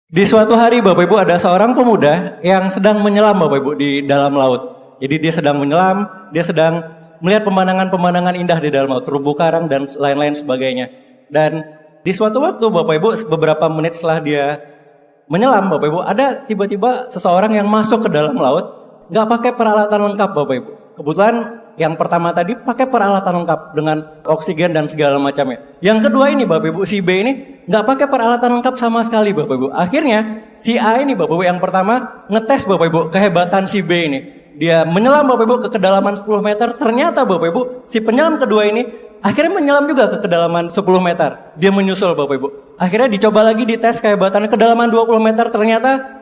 Di suatu hari Bapak Ibu ada seorang pemuda yang sedang menyelam Bapak Ibu di dalam laut. Jadi dia sedang menyelam, dia sedang melihat pemandangan-pemandangan indah di dalam laut, terumbu karang dan lain-lain sebagainya. Dan di suatu waktu Bapak Ibu beberapa menit setelah dia menyelam Bapak Ibu, ada tiba-tiba seseorang yang masuk ke dalam laut, nggak pakai peralatan lengkap Bapak Ibu. Kebetulan yang pertama tadi pakai peralatan lengkap dengan oksigen dan segala macamnya. Yang kedua ini Bapak Ibu, si B ini nggak pakai peralatan lengkap sama sekali Bapak Ibu. Akhirnya si A ini Bapak Ibu yang pertama ngetes Bapak Ibu kehebatan si B ini. Dia menyelam Bapak Ibu ke kedalaman 10 meter. Ternyata Bapak Ibu si penyelam kedua ini akhirnya menyelam juga ke kedalaman 10 meter. Dia menyusul Bapak Ibu. Akhirnya dicoba lagi dites kehebatannya kedalaman 20 meter. Ternyata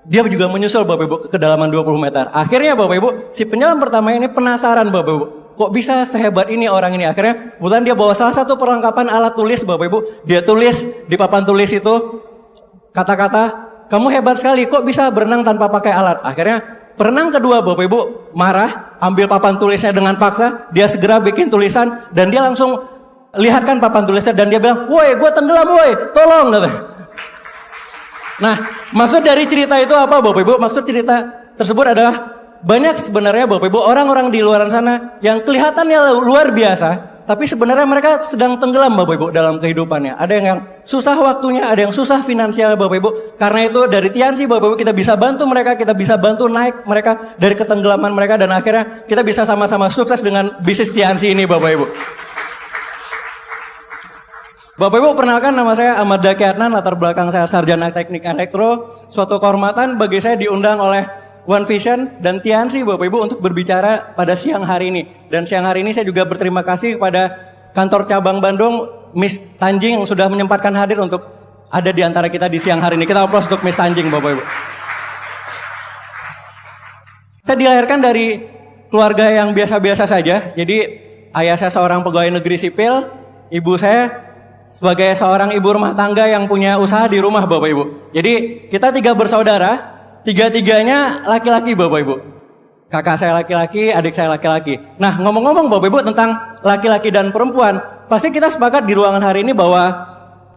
dia juga menyusul Bapak Ibu ke kedalaman 20 meter. Akhirnya Bapak Ibu, si penyelam pertama ini penasaran Bapak Ibu. Kok bisa sehebat ini orang ini? Akhirnya kebetulan dia bawa salah satu perlengkapan alat tulis Bapak Ibu. Dia tulis di papan tulis itu kata-kata, kamu hebat sekali, kok bisa berenang tanpa pakai alat? Akhirnya perenang kedua Bapak Ibu marah, ambil papan tulisnya dengan paksa. Dia segera bikin tulisan dan dia langsung lihatkan papan tulisnya dan dia bilang, woi gue tenggelam woi, tolong katanya. Nah, maksud dari cerita itu apa Bapak Ibu? Maksud cerita tersebut adalah banyak sebenarnya Bapak Ibu orang-orang di luar sana yang kelihatannya luar biasa, tapi sebenarnya mereka sedang tenggelam Bapak Ibu dalam kehidupannya. Ada yang susah waktunya, ada yang susah finansial Bapak Ibu. Karena itu dari Tiansi Bapak Ibu kita bisa bantu mereka, kita bisa bantu naik mereka dari ketenggelaman mereka dan akhirnya kita bisa sama-sama sukses dengan bisnis Tiansi ini Bapak Ibu. Bapak Ibu perkenalkan, nama saya Ahmad Daki Adnan, latar belakang saya sarjana teknik elektro. Suatu kehormatan bagi saya diundang oleh One Vision dan Tiansi Bapak Ibu untuk berbicara pada siang hari ini. Dan siang hari ini saya juga berterima kasih kepada kantor cabang Bandung, Miss Tanjing yang sudah menyempatkan hadir untuk ada di antara kita di siang hari ini. Kita aplaus untuk Miss Tanjing Bapak Ibu. Saya dilahirkan dari keluarga yang biasa-biasa saja. Jadi ayah saya seorang pegawai negeri sipil, ibu saya sebagai seorang ibu rumah tangga yang punya usaha di rumah Bapak Ibu. Jadi kita 3 bersaudara, 3-3-nya laki-laki Bapak Ibu. Kakak saya laki-laki, adik saya laki-laki. Nah ngomong-ngomong Bapak Ibu tentang laki-laki dan perempuan, pasti kita sepakat di ruangan hari ini bahwa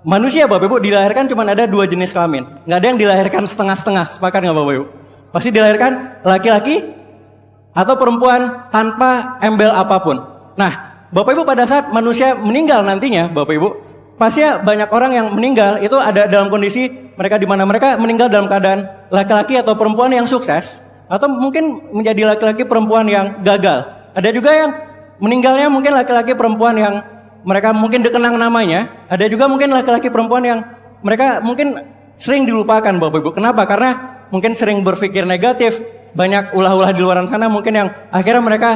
manusia Bapak Ibu dilahirkan cuma ada 2 jenis kelamin. Nggak ada yang dilahirkan setengah-setengah, sepakat nggak Bapak Ibu? Pasti dilahirkan laki-laki atau perempuan tanpa embel apapun. Nah Bapak Ibu pada saat manusia meninggal nantinya Bapak Ibu, pasti banyak orang yang meninggal itu ada dalam kondisi mereka di mana mereka meninggal dalam keadaan laki-laki atau perempuan yang sukses atau mungkin menjadi laki-laki perempuan yang gagal. Ada juga yang meninggalnya mungkin laki-laki perempuan yang mereka mungkin dikenang namanya. Ada juga mungkin laki-laki perempuan yang mereka mungkin sering dilupakan Bapak Ibu. Kenapa? Karena mungkin sering berpikir negatif, banyak ulah-ulah di luar sana mungkin yang akhirnya mereka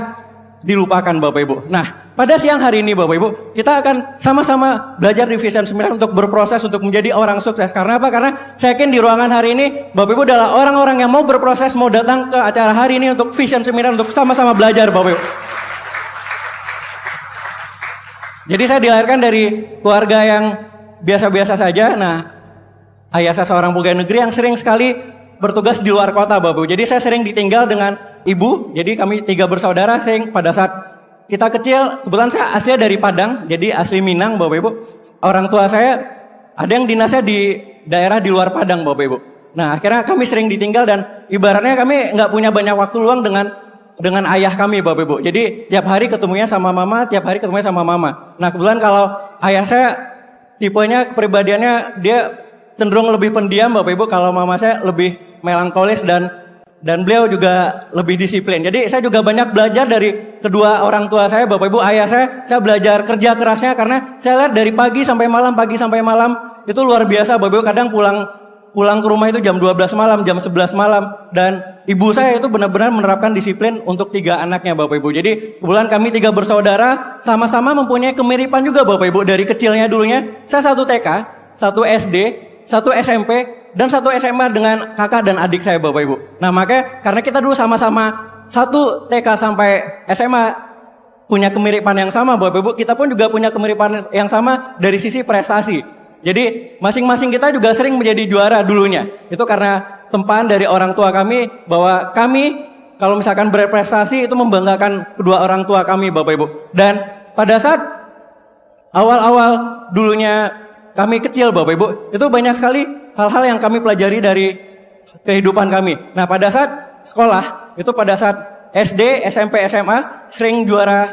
dilupakan Bapak Ibu. Nah, pada siang hari ini Bapak Ibu, kita akan sama-sama belajar di Vision 9 untuk berproses untuk menjadi orang sukses. Karena apa? Karena saya yakin di ruangan hari ini Bapak Ibu adalah orang-orang yang mau berproses, mau datang ke acara hari ini untuk Vision 9 untuk sama-sama belajar Bapak Ibu. Jadi saya dilahirkan dari keluarga yang biasa-biasa saja. Nah, ayah saya seorang pegawai negeri yang sering sekali bertugas di luar kota Bapak Ibu. Jadi saya sering ditinggal dengan ibu. Jadi kami 3 bersaudara sering pada saat kita kecil, kebetulan saya aslinya dari Padang, jadi asli Minang Bapak Ibu. Orang tua saya ada yang dinasnya di daerah di luar Padang Bapak Ibu. Nah akhirnya kami sering ditinggal dan ibaratnya kami nggak punya banyak waktu luang dengan ayah kami Bapak Ibu. Jadi tiap hari ketemunya sama mama, tiap hari ketemunya sama mama. Nah kebetulan kalau ayah saya tipenya kepribadiannya dia cenderung lebih pendiam Bapak Ibu. Kalau mama saya lebih melankolis dan beliau juga lebih disiplin. Jadi saya juga banyak belajar dari kedua orang tua saya, Bapak Ibu, ayah saya belajar kerja kerasnya karena saya lihat dari pagi sampai malam itu luar biasa Bapak Ibu. Kadang pulang ke rumah itu jam 12 malam, jam 11 malam dan ibu saya itu benar-benar menerapkan disiplin untuk 3 anaknya Bapak Ibu. Jadi kebetulan kami 3 bersaudara sama-sama mempunyai kemiripan juga Bapak Ibu dari kecilnya dulunya. Saya 1 TK, 1 SD, 1 SMP dan 1 SMA dengan kakak dan adik saya Bapak Ibu. Nah makanya karena kita dulu sama-sama 1 TK sampai SMA punya kemiripan yang sama Bapak Ibu, kita pun juga punya kemiripan yang sama dari sisi prestasi. Jadi masing-masing kita juga sering menjadi juara dulunya. Itu karena tempaan dari orang tua kami bahwa kami kalau misalkan berprestasi itu membanggakan kedua orang tua kami Bapak Ibu. Dan pada saat awal-awal dulunya kami kecil Bapak Ibu, itu banyak sekali hal-hal yang kami pelajari dari kehidupan kami. Nah, pada saat sekolah, itu pada saat SD, SMP, SMA, sering juara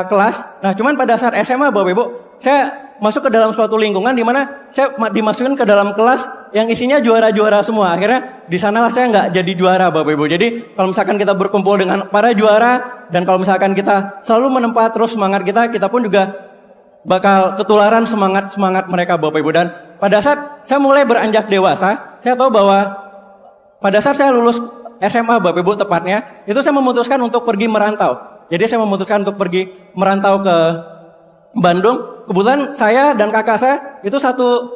kelas. Nah, cuman pada saat SMA, Bapak Ibu, saya masuk ke dalam suatu lingkungan di mana saya dimasukin ke dalam kelas yang isinya juara-juara semua. Akhirnya di sanalah saya nggak jadi juara, Bapak Ibu. Jadi kalau misalkan kita berkumpul dengan para juara dan kalau misalkan kita selalu menempa terus semangat kita pun juga bakal ketularan semangat mereka, Bapak Ibu. Dan pada saat saya mulai beranjak dewasa, saya tahu bahwa pada saat saya lulus SMA, Bapak Ibu tepatnya, itu saya memutuskan untuk pergi merantau. Jadi saya memutuskan untuk pergi merantau ke Bandung. Kebetulan saya dan kakak saya itu satu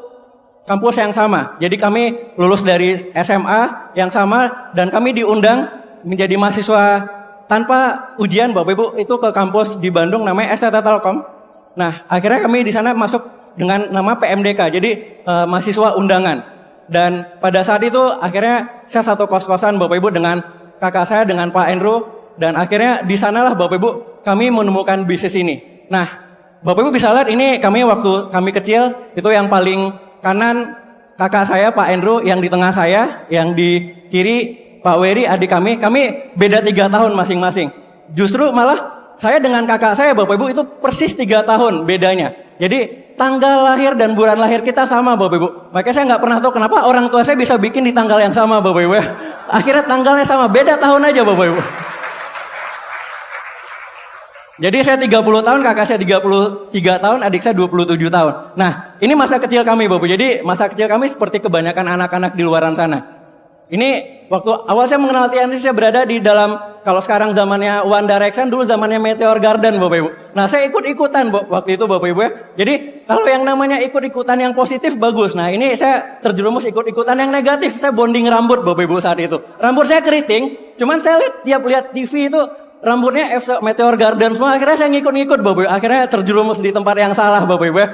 kampus yang sama. Jadi kami lulus dari SMA yang sama dan kami diundang menjadi mahasiswa tanpa ujian, Bapak Ibu, itu ke kampus di Bandung namanya STT Telkom. Nah, akhirnya kami di sana masuk dengan nama PMDK. Jadi mahasiswa undangan. Dan pada saat itu akhirnya saya satu kos-kosan, Bapak Ibu, dengan kakak saya, dengan Pak Andrew. Dan akhirnya di sanalah, Bapak Ibu, kami menemukan bisnis ini. Nah, Bapak Ibu bisa lihat ini kami waktu kami kecil, itu yang paling kanan kakak saya Pak Andrew, yang di tengah saya, yang di kiri Pak Wery adik kami beda 3 tahun masing-masing. Justru malah saya dengan kakak saya, Bapak Ibu, itu persis 3 tahun bedanya. Jadi tanggal lahir dan bulan lahir kita sama, Bapak Ibu. Makanya saya nggak pernah tahu kenapa orang tua saya bisa bikin di tanggal yang sama, Bapak Ibu. Akhirnya tanggalnya sama, beda tahun aja, Bapak Ibu. Jadi saya 30 tahun, kakak saya 33 tahun, adik saya 27 tahun. Nah, ini masa kecil kami, Bapak. Jadi masa kecil kami seperti kebanyakan anak-anak di luaran sana. Ini waktu awal saya mengenal TNC, saya berada di dalam, kalau sekarang zamannya One Direction, dulu zamannya Meteor Garden, Bapak Ibu. Nah, saya ikut-ikutan waktu itu, Bapak Ibu ya. Jadi kalau yang namanya ikut-ikutan yang positif bagus. Nah, ini saya terjerumus ikut-ikutan yang negatif. Saya bonding rambut, Bapak Ibu, saat itu. Rambut saya keriting, cuman saya tiap lihat TV itu rambutnya Meteor Garden semua. Akhirnya saya ngikut-ngikut, Bapak Ibu. Akhirnya terjerumus di tempat yang salah, Bapak Ibu ya.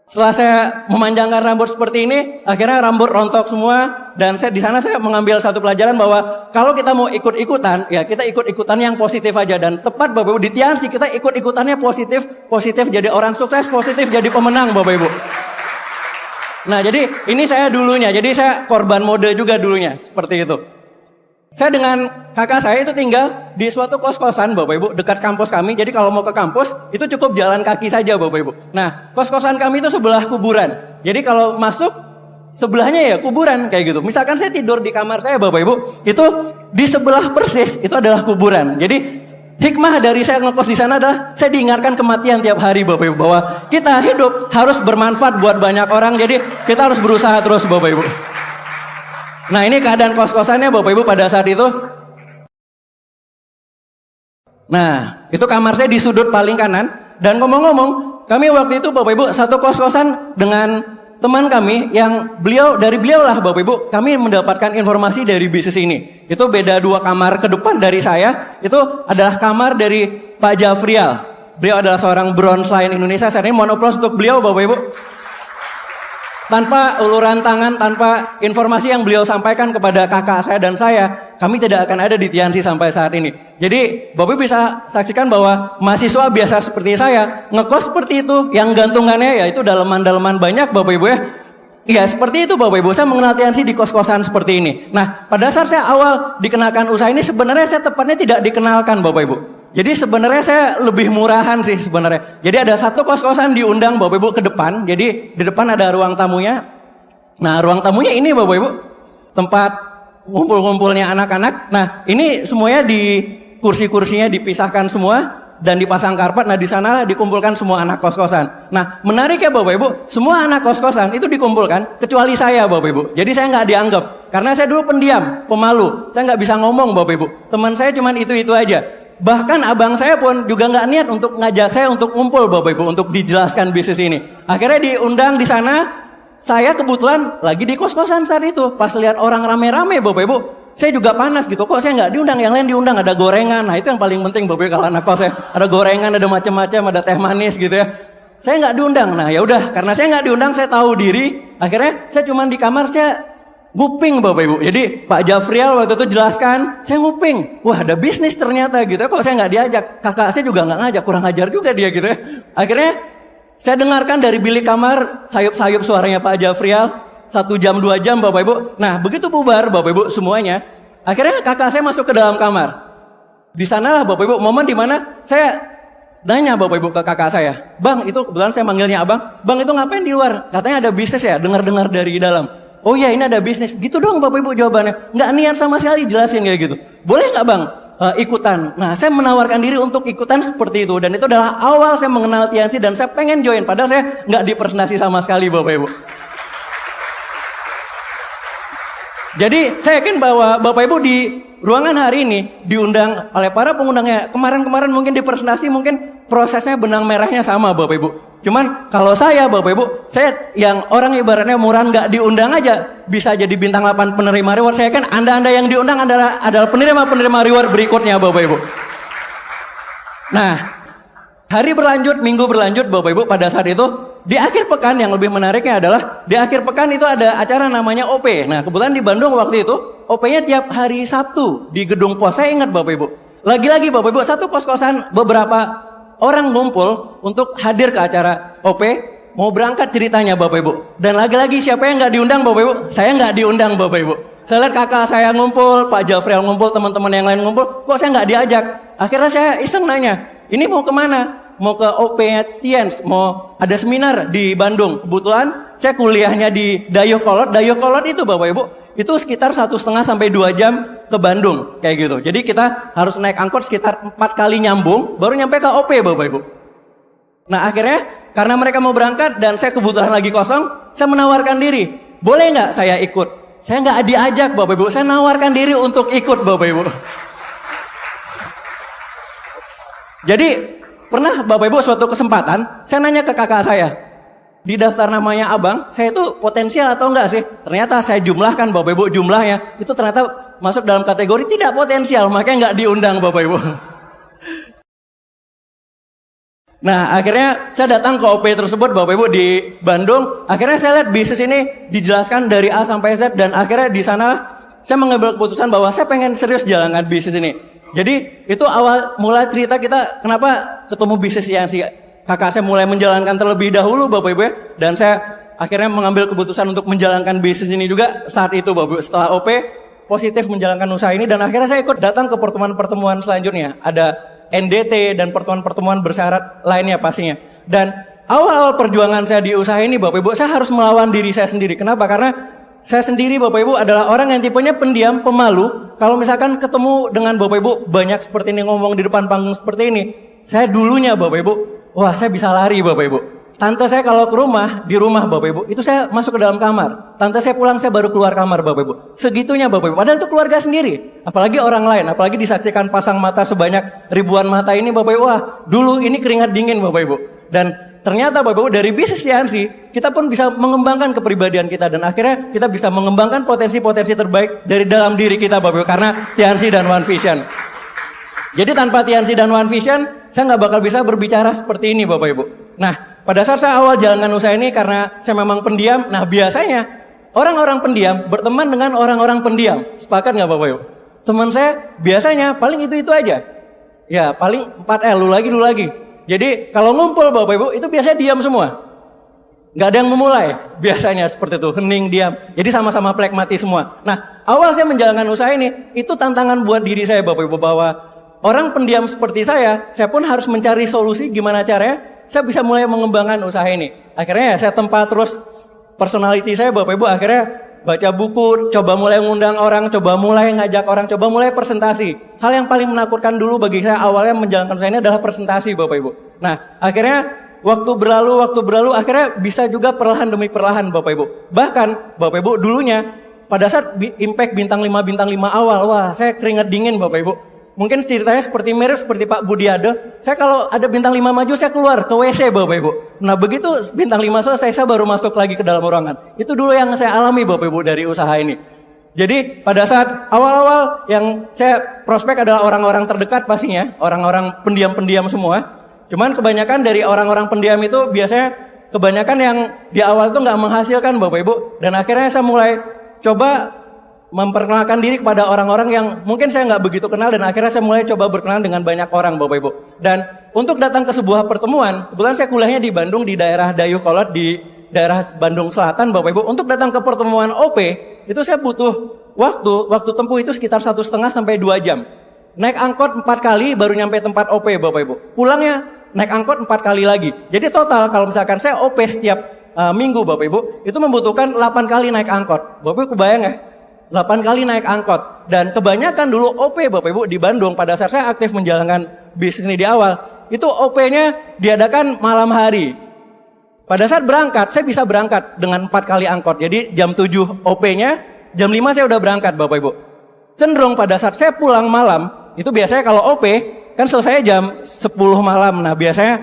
Setelah saya memanjangkan rambut seperti ini, akhirnya rambut rontok semua. Dan di sana saya mengambil satu pelajaran bahwa kalau kita mau ikut-ikutan, ya kita ikut-ikutan yang positif aja. Dan tepat, Bapak Ibu, di Tiansi kita ikut-ikutannya positif jadi orang sukses, positif jadi pemenang, Bapak Ibu. Nah, jadi ini saya dulunya. Jadi saya korban mode juga dulunya, seperti itu. Saya dengan kakak saya itu tinggal di suatu kos-kosan, Bapak Ibu, dekat kampus kami. Jadi kalau mau ke kampus, itu cukup jalan kaki saja, Bapak Ibu. Nah, kos-kosan kami itu sebelah kuburan. Jadi kalau masuk, sebelahnya ya kuburan, kayak gitu. Misalkan saya tidur di kamar saya, Bapak Ibu, itu di sebelah persis, itu adalah kuburan. Jadi hikmah dari saya ngekos di sana adalah saya diingatkan kematian tiap hari, Bapak Ibu, bahwa kita hidup harus bermanfaat buat banyak orang. Jadi kita harus berusaha terus, Bapak Ibu. Nah, ini keadaan kos-kosannya, Bapak Ibu, pada saat itu. Nah, itu kamar saya di sudut paling kanan. Dan ngomong-ngomong, kami waktu itu, Bapak Ibu, satu kos-kosan dengan teman kami yang dari beliau lah, Bapak Ibu, kami mendapatkan informasi dari bisnis ini. Itu beda 2 kamar ke depan dari saya. Itu adalah kamar dari Pak Jafrial. Beliau adalah seorang bronze lion Indonesia. Saya ini mohon aplaus untuk beliau, Bapak Ibu. Tanpa uluran tangan, tanpa informasi yang beliau sampaikan kepada kakak saya dan saya, kami tidak akan ada di Tiansi sampai saat ini. Jadi, Bapak bisa saksikan bahwa mahasiswa biasa seperti saya, ngekos seperti itu, yang gantungannya ya itu daleman-daleman banyak, Bapak Ibu ya. Iya, seperti itu, Bapak Ibu. Saya mengenal Tiansi di kos-kosan seperti ini. Nah, pada saat saya awal dikenalkan usaha ini, sebenarnya saya tepatnya tidak dikenalkan, Bapak Ibu. Jadi sebenarnya saya lebih murahan sih sebenarnya. Jadi ada satu kos-kosan diundang, Bapak Ibu, ke depan. Jadi di depan ada ruang tamunya. Nah, ruang tamunya ini, Bapak Ibu, tempat ngumpul-ngumpulnya anak-anak. Nah, ini semuanya di kursi-kursinya dipisahkan semua dan dipasang karpet. Nah, di sana dikumpulkan semua anak kos-kosan. Nah, menariknya, Bapak Ibu, semua anak kos-kosan itu dikumpulkan kecuali saya, Bapak Ibu. Jadi saya nggak dianggap karena saya dulu pendiam, pemalu. Saya nggak bisa ngomong, Bapak Ibu. Teman saya cuma itu-itu aja. Bahkan abang saya pun juga nggak niat untuk ngajak saya untuk ngumpul, Bapak Ibu, untuk dijelaskan bisnis ini. Akhirnya diundang di sana. Saya kebetulan lagi di kos-kosan saat itu. Pas lihat orang rame-rame, Bapak Ibu, saya juga panas gitu. Kok saya nggak diundang? Yang lain diundang, ada gorengan. Nah, itu yang paling penting, Bapak Ibu, kalau anak kos saya. Ada gorengan, ada macam-macam, ada teh manis gitu ya. Saya nggak diundang. Nah, ya udah, karena saya nggak diundang, saya tahu diri. Akhirnya saya cuma di kamar, saya nguping, Bapak Ibu. Jadi Pak Jafrial waktu itu jelaskan, saya nguping. Wah, ada bisnis ternyata gitu. Kok saya nggak diajak? Kakak saya juga nggak ngajak, kurang ajar juga dia gitu ya. Akhirnya Saya dengarkan dari bilik kamar, sayup-sayup suaranya Pak Jafrial, 1 jam 2 jam Bapak Ibu. Nah begitu bubar Bapak Ibu semuanya, akhirnya kakak saya masuk ke dalam kamar. Di sanalah Bapak Ibu momen dimana saya nanya Bapak Ibu ke kakak saya, Bang, itu kebetulan saya manggilnya abang, Bang itu ngapain di luar? Katanya ada bisnis ya, dengar-dengar dari dalam. Oh iya ini ada bisnis, gitu doang Bapak Ibu jawabannya. Nggak niat sama sekali jelasin kayak gitu. Boleh nggak Bang ikutan? Nah saya menawarkan diri untuk ikutan seperti itu. Dan itu adalah awal saya mengenal Tiansi dan saya pengen join. Padahal saya nggak dipresentasi sama sekali Bapak Ibu. Jadi saya yakin bahwa Bapak Ibu di ruangan hari ini diundang oleh para pengundangnya. Kemarin-kemarin mungkin di presentasi mungkin prosesnya benang merahnya sama Bapak Ibu. Cuman kalau saya Bapak Ibu, saya yang orang ibaratnya murah nggak diundang aja bisa jadi bintang 8 penerima reward. Saya yakin Anda yang diundang adalah penerima-penerima reward berikutnya Bapak Ibu. Nah, hari berlanjut, minggu berlanjut Bapak Ibu, pada saat itu di akhir pekan yang lebih menariknya adalah di akhir pekan itu ada acara namanya OP. Nah kebetulan di Bandung waktu itu OP-nya tiap hari Sabtu di Gedung Pos. Saya ingat Bapak Ibu. Lagi-lagi Bapak Ibu, satu kos-kosan beberapa orang ngumpul untuk hadir ke acara OP. Mau berangkat ceritanya Bapak Ibu. Dan lagi-lagi siapa yang nggak diundang Bapak Ibu? Saya nggak diundang Bapak Ibu. Saya lihat kakak saya ngumpul, Pak Jafriel ngumpul, teman-teman yang lain ngumpul. Kok saya nggak diajak? Akhirnya saya iseng nanya, ini mau kemana? Mau ke OP-nya Tians, mau ada seminar di Bandung. Kebetulan saya kuliahnya di Dayakolot. Dayakolot itu Bapak Ibu, itu sekitar 1,5 sampai 2 jam ke Bandung kayak gitu. Jadi kita harus naik angkot sekitar 4 kali nyambung baru nyampe ke OP Bapak Ibu. Nah akhirnya karena mereka mau berangkat dan saya kebetulan lagi kosong, saya menawarkan diri. Boleh nggak saya ikut? Saya nggak diajak Bapak Ibu, saya nawarkan diri untuk ikut Bapak Ibu. Jadi pernah Bapak Ibu suatu kesempatan, saya nanya ke kakak saya, di daftar namanya abang, saya itu potensial atau enggak sih? Ternyata saya jumlahkan Bapak Ibu jumlahnya, itu ternyata masuk dalam kategori tidak potensial, makanya nggak diundang Bapak Ibu. Nah akhirnya saya datang ke OP tersebut Bapak Ibu di Bandung, akhirnya saya lihat bisnis ini dijelaskan dari A sampai Z dan akhirnya di sana saya mengambil keputusan bahwa saya pengen serius jalankan bisnis ini. Jadi itu awal mula cerita kita kenapa ketemu bisnis yang si kakak saya mulai menjalankan terlebih dahulu Bapak Ibu ya. Dan saya akhirnya mengambil keputusan untuk menjalankan bisnis ini juga saat itu Bapak Ibu. Setelah OP positif menjalankan usaha ini dan akhirnya saya ikut datang ke pertemuan-pertemuan selanjutnya. Ada NDT dan pertemuan-pertemuan bersyarat lainnya pastinya. Dan awal-awal perjuangan saya di usaha ini Bapak Ibu, saya harus melawan diri saya sendiri. Kenapa? Karena saya sendiri Bapak Ibu adalah orang yang tipenya pendiam, pemalu. Kalau misalkan ketemu dengan Bapak Ibu banyak seperti ini ngomong di depan panggung seperti ini, saya dulunya Bapak Ibu, wah saya bisa lari Bapak Ibu. Tante saya kalau ke rumah, di rumah Bapak Ibu, itu saya masuk ke dalam kamar. Tante saya pulang, saya baru keluar kamar Bapak Ibu. Segitunya Bapak Ibu, padahal itu keluarga sendiri. Apalagi orang lain, apalagi disaksikan pasang mata sebanyak ribuan mata ini Bapak Ibu. Wah dulu ini keringat dingin Bapak Ibu. Dan ternyata Bapak Ibu dari bisnis Tiansi, kita pun bisa mengembangkan kepribadian kita. Dan akhirnya kita bisa mengembangkan potensi-potensi terbaik dari dalam diri kita Bapak Ibu. Karena Tiansi dan One Vision. Jadi tanpa Tiansi dan One Vision, saya nggak bakal bisa berbicara seperti ini Bapak Ibu. Nah, pada saat saya awal jalankan usaha ini karena saya memang pendiam. Nah, biasanya orang-orang pendiam berteman dengan orang-orang pendiam. Sepakat nggak Bapak Ibu? Teman saya biasanya paling itu-itu aja. Ya, paling 4L, lu lagi. Jadi kalau ngumpul Bapak Ibu itu biasanya diam semua. Nggak ada yang memulai. Biasanya seperti itu, hening, diam. Jadi sama-sama plekmati semua. Nah, awal saya menjalankan usaha ini, itu tantangan buat diri saya Bapak Ibu bahwa orang pendiam seperti saya pun harus mencari solusi gimana caranya saya bisa mulai mengembangkan usaha ini. Akhirnya saya tempa terus personality saya Bapak Ibu, akhirnya baca buku, coba mulai ngundang orang, coba mulai ngajak orang, coba mulai presentasi. Hal yang paling menakutkan dulu bagi saya awalnya menjalankan usaha ini adalah presentasi Bapak Ibu. Nah akhirnya waktu berlalu, akhirnya bisa juga perlahan demi perlahan Bapak Ibu. Bahkan Bapak Ibu dulunya pada saat impact bintang 5 awal, wah saya keringat dingin Bapak Ibu. Mungkin ceritanya seperti mirip seperti Pak Budiade. Saya kalau ada bintang 5 maju, saya keluar ke WC Bapak Ibu. Nah begitu bintang 5 selesai, saya baru masuk lagi ke dalam ruangan. Itu dulu yang saya alami Bapak Ibu dari usaha ini. Jadi pada saat awal-awal yang saya prospek adalah orang-orang terdekat pastinya. Orang-orang pendiam-pendiam semua. Cuman kebanyakan dari orang-orang pendiam itu biasanya kebanyakan yang di awal itu nggak menghasilkan Bapak Ibu. Dan akhirnya saya mulai coba memperkenalkan diri kepada orang-orang yang mungkin saya nggak begitu kenal dan akhirnya saya mulai coba berkenalan dengan banyak orang Bapak Ibu. Dan untuk datang ke sebuah pertemuan, kebetulan saya kuliahnya di Bandung, di daerah Dayeuhkolot, di daerah Bandung Selatan, Bapak Ibu. Untuk datang ke pertemuan OP, itu saya butuh waktu tempuh itu sekitar 1,5 sampai 2 jam. Naik angkot 4 kali baru nyampe tempat OP, Bapak Ibu. Pulangnya naik angkot 4 kali lagi. Jadi total kalau misalkan saya OP setiap minggu, Bapak Ibu, itu membutuhkan 8 kali naik angkot. Bapak Ibu kebayang ya? 8 kali naik angkot. Dan kebanyakan dulu OP, Bapak Ibu, di Bandung pada saat saya aktif menjalankan bisnis ini di awal, itu OP-nya diadakan malam hari. Pada saat berangkat, saya bisa berangkat dengan 4 kali angkot. Jadi jam 7 OP-nya, jam 5 saya udah berangkat, Bapak Ibu. Cenderung pada saat saya pulang malam, itu biasanya kalau OP, kan selesai jam 10 malam. Nah biasanya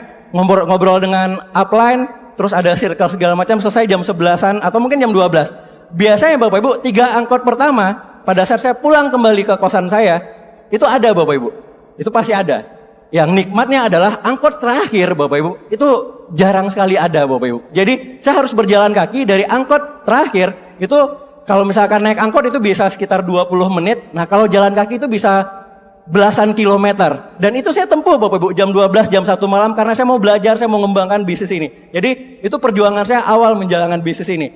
ngobrol dengan upline, terus ada circle segala macam, selesai jam 11-an atau mungkin jam 12. Biasanya Bapak Ibu, 3 angkot pertama, pada saat saya pulang kembali ke kosan saya, itu ada Bapak Ibu. Itu pasti ada. Yang nikmatnya adalah angkot terakhir Bapak Ibu, itu jarang sekali ada Bapak Ibu. Jadi saya harus berjalan kaki dari angkot terakhir, itu kalau misalkan naik angkot itu bisa sekitar 20 menit. Nah kalau jalan kaki itu bisa belasan kilometer. Dan itu saya tempuh Bapak Ibu, jam 12, jam 1 malam, karena saya mau belajar, saya mau mengembangkan bisnis ini. Jadi itu perjuangan saya awal menjalankan bisnis ini.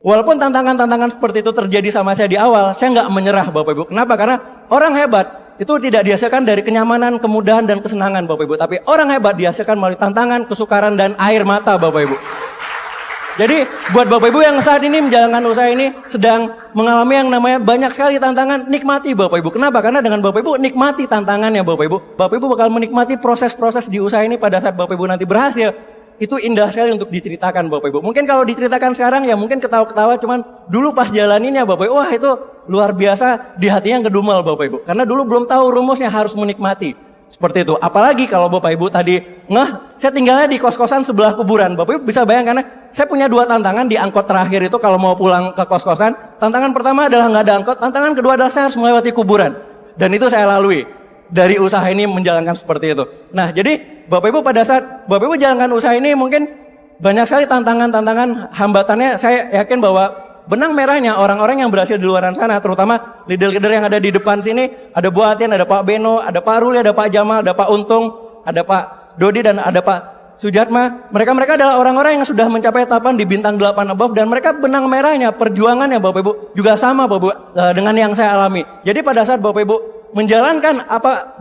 Walaupun tantangan-tantangan seperti itu terjadi sama saya di awal, saya nggak menyerah Bapak Ibu. Kenapa? Karena orang hebat itu tidak dihasilkan dari kenyamanan, kemudahan, dan kesenangan Bapak Ibu. Tapi orang hebat dihasilkan melalui tantangan, kesukaran, dan air mata Bapak Ibu. Jadi buat Bapak Ibu yang saat ini menjalankan usaha ini sedang mengalami yang namanya banyak sekali tantangan, nikmati Bapak Ibu. Kenapa? Karena dengan Bapak Ibu nikmati tantangannya Bapak Ibu. Bapak Ibu bakal menikmati proses-proses di usaha ini pada saat Bapak Ibu nanti berhasil. Itu indah sekali untuk diceritakan Bapak Ibu. Mungkin kalau diceritakan sekarang ya mungkin ketawa-ketawa, cuman dulu pas jalaninnya Bapak Ibu, wah itu luar biasa, di hatinya ngedumel Bapak Ibu. Karena dulu belum tahu rumusnya, harus menikmati. Seperti itu. Apalagi kalau Bapak Ibu tadi saya tinggalnya di kos-kosan sebelah kuburan. Bapak Ibu bisa bayangkan, karena saya punya 2 tantangan di angkot terakhir itu kalau mau pulang ke kos-kosan. Tantangan pertama adalah nggak ada angkot, tantangan kedua adalah saya harus melewati kuburan. Dan itu saya lalui dari usaha ini menjalankan seperti itu. Nah jadi Bapak Ibu pada saat Bapak Ibu jalankan usaha ini mungkin banyak sekali tantangan-tantangan, hambatannya. Saya yakin bahwa benang merahnya orang-orang yang berhasil di luar sana, terutama leader-leader yang ada di depan sini, ada Bu Atin, ada Pak Beno, ada Pak Ruli, ada Pak Jamal, ada Pak Untung, ada Pak Dodi, dan ada Pak Sujatma. Mereka adalah orang-orang yang sudah mencapai etapan di bintang 8 above, dan mereka benang merahnya, perjuangannya Bapak Ibu juga sama Bapak Ibu dengan yang saya alami. Jadi pada saat Bapak Ibu menjalankan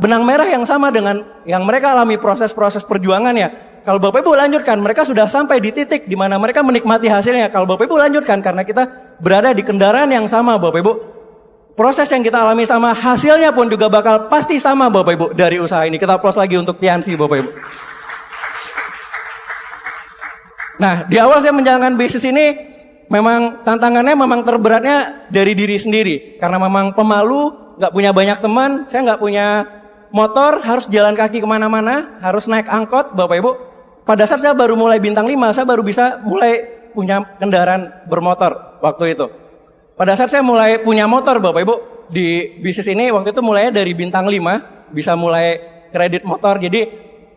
benang merah yang sama dengan yang mereka alami, proses-proses perjuangannya, kalau Bapak Ibu lanjutkan, mereka sudah sampai di titik di mana mereka menikmati hasilnya. Kalau Bapak Ibu lanjutkan, karena kita berada di kendaraan yang sama Bapak Ibu, proses yang kita alami sama, hasilnya pun juga bakal pasti sama Bapak Ibu dari usaha ini. Kita applause lagi untuk Tiansi Bapak Ibu. Nah di awal saya menjalankan bisnis ini, memang tantangannya memang terberatnya dari diri sendiri. Karena memang pemalu, nggak punya banyak teman, saya nggak punya motor, harus jalan kaki kemana-mana, harus naik angkot Bapak Ibu. Pada saat saya baru mulai bintang 5, saya baru bisa mulai punya kendaraan bermotor waktu itu. Pada saat saya mulai punya motor Bapak Ibu, di bisnis ini waktu itu mulainya dari bintang 5, bisa mulai kredit motor. Jadi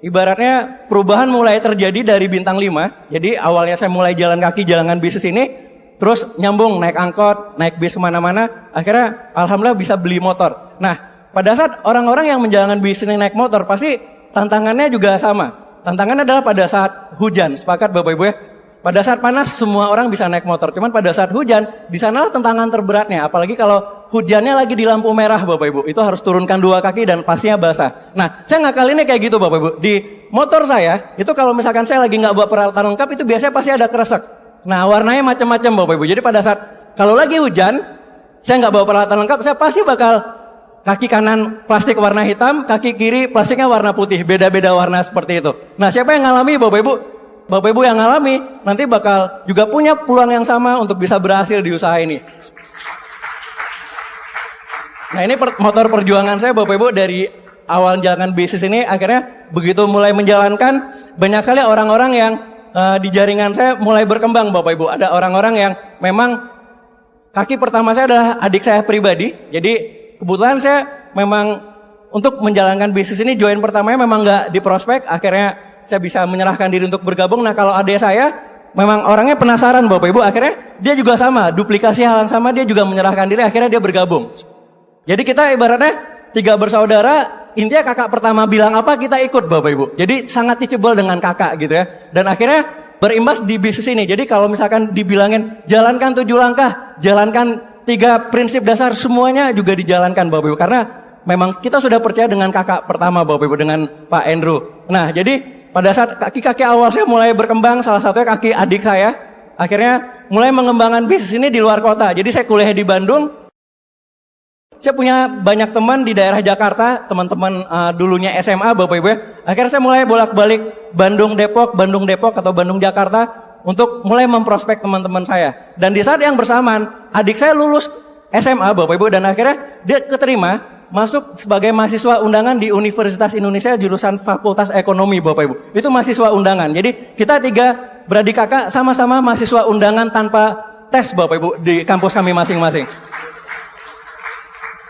ibaratnya perubahan mulai terjadi dari bintang 5. Jadi awalnya saya mulai jalan kaki, jalankan bisnis ini, terus nyambung naik angkot, naik bis kemana-mana, akhirnya alhamdulillah bisa beli motor. Nah pada saat orang-orang yang menjalankan bisnis naik motor, pasti tantangannya juga sama. Tantangannya adalah pada saat hujan, sepakat Bapak Ibu ya. Pada saat panas semua orang bisa naik motor, cuman pada saat hujan, di sanalah tantangan terberatnya. Apalagi kalau hujannya lagi di lampu merah Bapak Ibu, itu harus turunkan 2 kaki dan pastinya basah. Nah saya ngakalinnya kayak gitu Bapak Ibu. Di motor saya, itu kalau misalkan saya lagi nggak bawa peralatan lengkap, itu biasanya pasti ada kresek. Nah warnanya macam-macam Bapak Ibu. Jadi pada saat kalau lagi hujan, saya nggak bawa peralatan lengkap, saya pasti bakal kaki kanan plastik warna hitam, kaki kiri plastiknya warna putih, beda-beda warna seperti itu. Nah siapa yang ngalami Bapak Ibu? Bapak Ibu yang ngalami nanti bakal juga punya peluang yang sama untuk bisa berhasil di usaha ini. Nah ini motor perjuangan saya Bapak Ibu dari awal menjalankan bisnis ini. Akhirnya begitu mulai menjalankan, banyak sekali orang-orang yang di jaringan saya mulai berkembang Bapak Ibu. Ada orang-orang yang memang kaki pertama saya adalah adik saya pribadi. Jadi kebetulan saya memang untuk menjalankan bisnis ini join pertamanya memang nggak di prospek, akhirnya saya bisa menyerahkan diri untuk bergabung. Nah kalau adik saya memang orangnya penasaran Bapak Ibu, akhirnya dia juga sama, duplikasi hal yang sama, dia juga menyerahkan diri, akhirnya dia bergabung. Jadi kita ibaratnya 3 bersaudara intinya kakak pertama bilang apa kita ikut Bapak Ibu. Jadi sangat teachable dengan kakak gitu ya. Dan akhirnya berimbas di bisnis ini. Jadi kalau misalkan dibilangin jalankan 7 langkah, jalankan 3 prinsip dasar, semuanya juga dijalankan Bapak Ibu. Karena memang kita sudah percaya dengan kakak pertama Bapak Ibu, dengan Pak Andrew. Nah jadi pada saat kaki-kaki awal saya mulai berkembang, salah satunya kaki adik saya, akhirnya mulai mengembangkan bisnis ini di luar kota. Jadi saya kuliah di Bandung. Saya punya banyak teman di daerah Jakarta, teman-teman dulunya SMA Bapak Ibu ya. Akhirnya saya mulai bolak-balik Bandung Depok atau Bandung Jakarta untuk mulai memprospek teman-teman saya. Dan di saat yang bersamaan, adik saya lulus SMA Bapak Ibu dan akhirnya dia keterima masuk sebagai mahasiswa undangan di Universitas Indonesia jurusan Fakultas Ekonomi Bapak Ibu. Itu mahasiswa undangan. Jadi kita 3 beradik kakak sama-sama mahasiswa undangan tanpa tes Bapak Ibu di kampus kami masing-masing.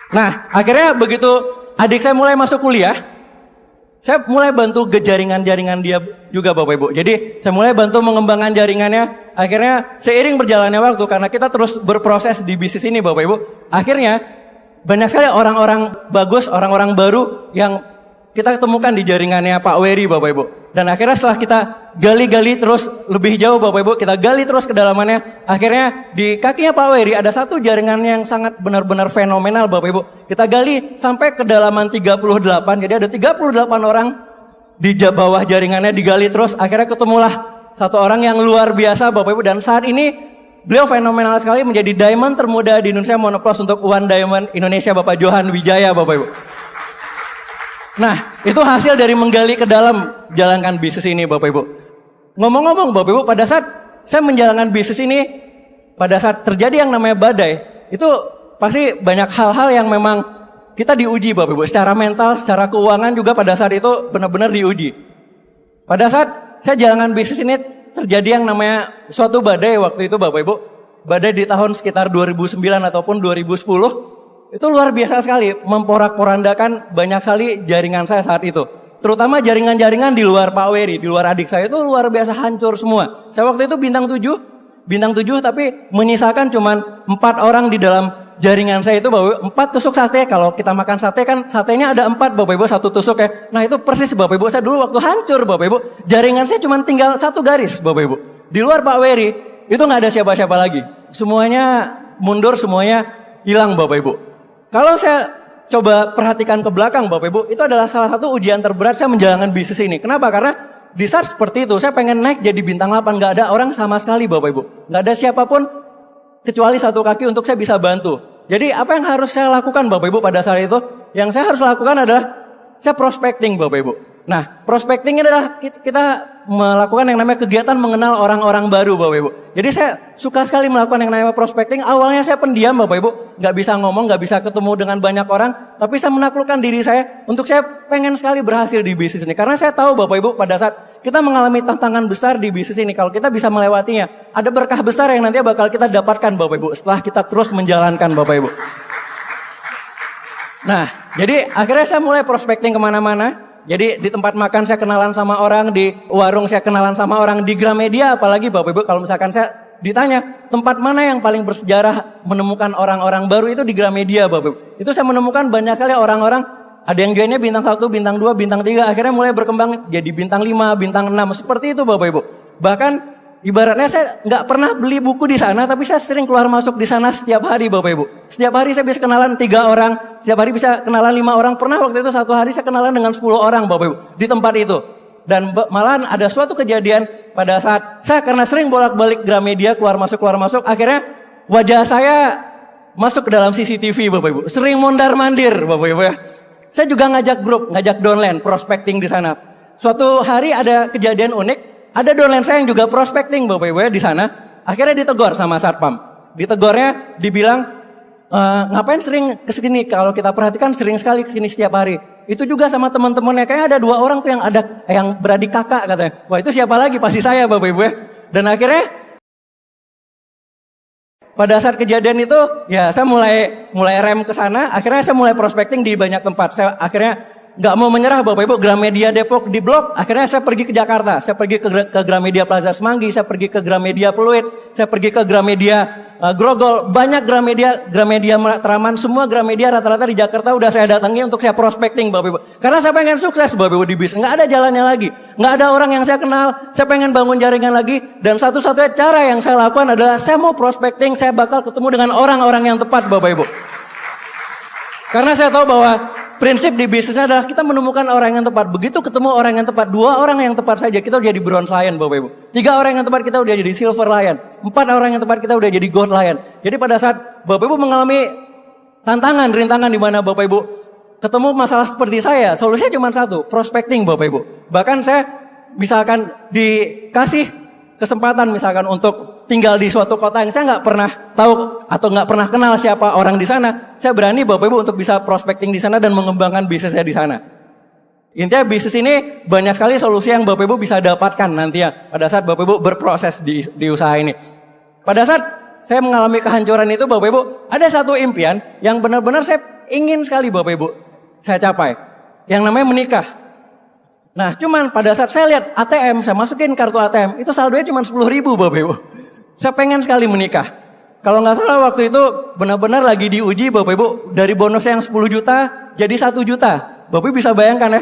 Nah, akhirnya begitu adik saya mulai masuk kuliah, saya mulai bantu ke jaringan-jaringan dia juga Bapak Ibu. Jadi saya mulai bantu mengembangkan jaringannya. Akhirnya seiring berjalannya waktu, karena kita terus berproses di bisnis ini Bapak Ibu, akhirnya banyak sekali orang-orang bagus, orang-orang baru yang kita temukan di jaringannya Pak Wery Bapak Ibu. Dan akhirnya setelah kita gali-gali terus lebih jauh Bapak Ibu, kita gali terus kedalamannya, akhirnya di kakinya Pak Wery ada satu jaringan yang sangat benar-benar fenomenal Bapak Ibu. Kita gali sampai kedalaman 38, jadi ada 38 orang di bawah jaringannya digali terus, akhirnya ketemulah satu orang yang luar biasa Bapak Ibu. Dan saat ini beliau fenomenal sekali, menjadi diamond termuda di Indonesia, monoplos untuk One Diamond Indonesia Bapak Johan Wijaya Bapak Ibu. Nah, itu hasil dari menggali ke dalam jalankan bisnis ini Bapak Ibu. Ngomong-ngomong Bapak Ibu, pada saat saya menjalankan bisnis ini, pada saat terjadi yang namanya badai, itu pasti banyak hal-hal yang memang kita diuji Bapak Ibu. Secara mental, secara keuangan juga pada saat itu benar-benar diuji. Pada saat saya jalankan bisnis ini, terjadi yang namanya suatu badai waktu itu Bapak Ibu. Badai di tahun sekitar 2009 ataupun 2010. Itu luar biasa sekali, memporak-porandakan banyak sekali jaringan saya saat itu. Terutama jaringan-jaringan di luar Pak Wery, di luar adik saya itu luar biasa hancur semua. Saya waktu itu bintang 7 tapi menyisakan cuman 4 orang di dalam jaringan saya itu Bapak Ibu. 4 tusuk sate, kalau kita makan sate kan satenya ada 4 Bapak Ibu, 1 tusuk ya. Nah itu persis Bapak Ibu, saya dulu waktu hancur Bapak Ibu, jaringan saya cuman tinggal 1 garis Bapak Ibu. Di luar Pak Wery, itu gak ada siapa-siapa lagi. Semuanya mundur, semuanya hilang Bapak Ibu. Kalau saya coba perhatikan ke belakang Bapak Ibu, itu adalah salah satu ujian terberat saya menjalankan bisnis ini. Kenapa? Karena di saat seperti itu, saya pengen naik jadi bintang 8, gak ada orang sama sekali Bapak Ibu. Gak ada siapapun kecuali 1 kaki untuk saya bisa bantu. Jadi apa yang harus saya lakukan Bapak Ibu pada saat itu? Yang saya harus lakukan adalah saya prospecting Bapak Ibu. Nah, prospecting ini adalah kita melakukan yang namanya kegiatan mengenal orang-orang baru Bapak Ibu. Jadi saya suka sekali melakukan yang namanya prospecting. Awalnya saya pendiam Bapak Ibu, nggak bisa ngomong, nggak bisa ketemu dengan banyak orang. Tapi saya menaklukkan diri saya untuk saya pengen sekali berhasil di bisnis ini. Karena saya tahu Bapak Ibu, pada saat kita mengalami tantangan besar di bisnis ini, kalau kita bisa melewatinya, ada berkah besar yang nantinya bakal kita dapatkan Bapak Ibu setelah kita terus menjalankan Bapak Ibu. Nah, jadi akhirnya saya mulai prospecting kemana-mana. Jadi di tempat makan saya kenalan sama orang, di warung saya kenalan sama orang, di Gramedia apalagi Bapak Ibu, kalau misalkan saya ditanya tempat mana yang paling bersejarah menemukan orang-orang baru, itu di Gramedia Bapak Ibu. Itu saya menemukan banyak sekali orang-orang, ada yang joinnya bintang 1, bintang 2, bintang 3, akhirnya mulai berkembang jadi bintang 5, bintang 6, seperti itu Bapak Ibu. Bahkan ibaratnya saya nggak pernah beli buku di sana, tapi saya sering keluar masuk di sana setiap hari Bapak Ibu. Setiap hari saya bisa kenalan 3 orang, setiap hari bisa kenalan 5 orang. Pernah waktu itu 1 hari saya kenalan dengan 10 orang Bapak Ibu di tempat itu. Dan malahan ada suatu kejadian pada saat saya karena sering bolak-balik Gramedia, keluar masuk, akhirnya wajah saya masuk ke dalam CCTV Bapak Ibu. Sering mondar-mandir Bapak Ibu ya. Saya juga ngajak grup, ngajak downline, prospecting di sana. Suatu hari ada kejadian unik, ada downline saya yang juga prospecting Bapak Ibu ya di sana. Akhirnya ditegur sama satpam. Ditegurnya, dibilang, ngapain sering kesini? Kalau kita perhatikan sering sekali kesini setiap hari. Itu juga sama teman-temannya, kayaknya ada 2 orang tuh yang beradik kakak katanya. Wah itu siapa lagi? Pasti saya Bapak Ibu ya. Dan akhirnya pada saat kejadian itu, ya saya mulai rem ke sana. Akhirnya saya mulai prospecting di banyak tempat. Saya akhirnya nggak mau menyerah Bapak Ibu. Gramedia Depok di blok. Akhirnya saya pergi ke Jakarta. Saya pergi ke Gramedia Plaza Semanggi. Saya pergi ke Gramedia Pluit. Saya pergi ke Gramedia Grogol, banyak Gramedia Matraman, semua Gramedia rata-rata di Jakarta udah saya datangi untuk saya prospecting Bapak Ibu. Karena saya pengen sukses Bapak Ibu di bisnis, nggak ada jalannya lagi, nggak ada orang yang saya kenal, saya pengen bangun jaringan lagi, dan satu-satunya cara yang saya lakukan adalah saya mau prospecting, saya bakal ketemu dengan orang-orang yang tepat Bapak Ibu. Karena saya tahu bahwa prinsip di bisnisnya adalah kita menemukan orang yang tepat. Begitu ketemu orang yang tepat, 2 orang yang tepat saja kita udah jadi bronze lion Bapak Ibu. 3 orang yang tepat kita udah jadi silver lion. 4 orang yang tepat kita udah jadi gold lion. Jadi pada saat Bapak Ibu mengalami tantangan, rintangan di mana Bapak Ibu ketemu masalah seperti saya, solusinya cuma satu, prospecting Bapak Ibu. Bahkan saya misalkan dikasih kesempatan misalkan untuk tinggal di suatu kota yang saya nggak pernah tahu atau nggak pernah kenal siapa orang di sana, saya berani Bapak Ibu untuk bisa prospecting di sana dan mengembangkan bisnis saya di sana. Intinya bisnis ini banyak sekali solusi yang Bapak Ibu bisa dapatkan nantinya pada saat Bapak Ibu berproses di usaha ini. Pada saat saya mengalami kehancuran itu Bapak Ibu, ada satu impian yang benar-benar saya ingin sekali Bapak Ibu saya capai, yang namanya menikah. Nah cuman pada saat saya lihat ATM, saya masukin kartu ATM, itu saldonya cuma 10.000 Bapak Ibu. Saya pengen sekali menikah. Kalau nggak salah waktu itu benar-benar lagi diuji Bapak Ibu, dari bonusnya yang 10 juta jadi 1 juta. Bapak Ibu bisa bayangkan ya,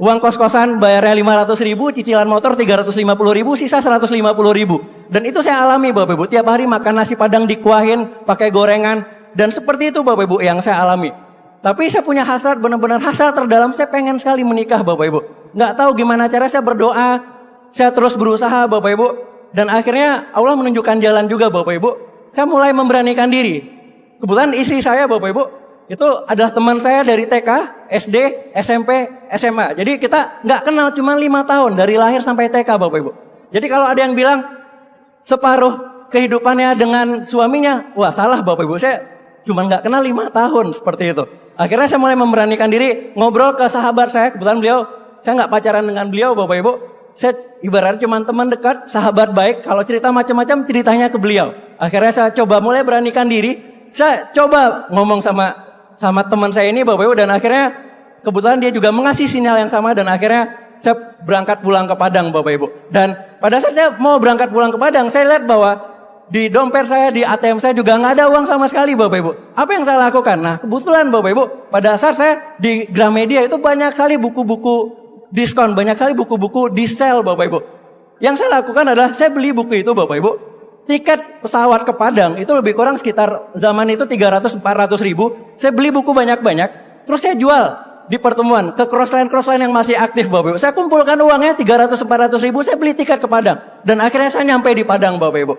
uang kos-kosan bayarnya 500.000, cicilan motor 350.000, sisa 150.000. Dan itu saya alami Bapak Ibu, tiap hari makan nasi padang dikuahin pakai gorengan. Dan seperti itu Bapak Ibu yang saya alami. Tapi saya punya hasrat, benar-benar hasrat terdalam, saya pengen sekali menikah Bapak Ibu. Nggak tahu gimana cara, saya berdoa, saya terus berusaha Bapak Ibu. Dan akhirnya Allah menunjukkan jalan juga Bapak Ibu. Saya mulai memberanikan diri. Kebetulan istri saya Bapak Ibu itu adalah teman saya dari TK, SD, SMP, SMA. Jadi kita nggak kenal cuma 5 tahun dari lahir sampai TK Bapak Ibu. Jadi kalau ada yang bilang separuh kehidupannya dengan suaminya, wah salah Bapak Ibu. Saya cuma nggak kenal 5 tahun seperti itu. Akhirnya saya mulai memberanikan diri ngobrol ke sahabat saya. Kebetulan beliau, saya nggak pacaran dengan beliau Bapak Ibu. Saya ibaratnya cuma teman dekat, sahabat baik. Kalau cerita macam-macam ceritanya ke beliau. Akhirnya saya coba mulai beranikan diri. Saya coba ngomong sama teman saya ini Bapak Ibu, dan akhirnya kebetulan dia juga mengasih sinyal yang sama, dan akhirnya saya berangkat pulang ke Padang Bapak Ibu. Dan pada saat saya mau berangkat pulang ke Padang, saya lihat bahwa di dompet saya, di ATM saya juga nggak ada uang sama sekali Bapak Ibu. Apa yang saya lakukan? Nah kebetulan Bapak Ibu, pada saat saya di Gramedia itu banyak sekali buku-buku diskon, banyak sekali buku-buku di sale Bapak Ibu. Yang saya lakukan adalah saya beli buku itu Bapak Ibu. Tiket pesawat ke Padang itu lebih kurang sekitar zaman itu 300-400 ribu. Saya beli buku banyak-banyak, terus saya jual di pertemuan ke crossline yang masih aktif Bapak Ibu. Saya kumpulkan uangnya 300-400 ribu, saya beli tiket ke Padang. Dan akhirnya saya nyampe di Padang Bapak Ibu.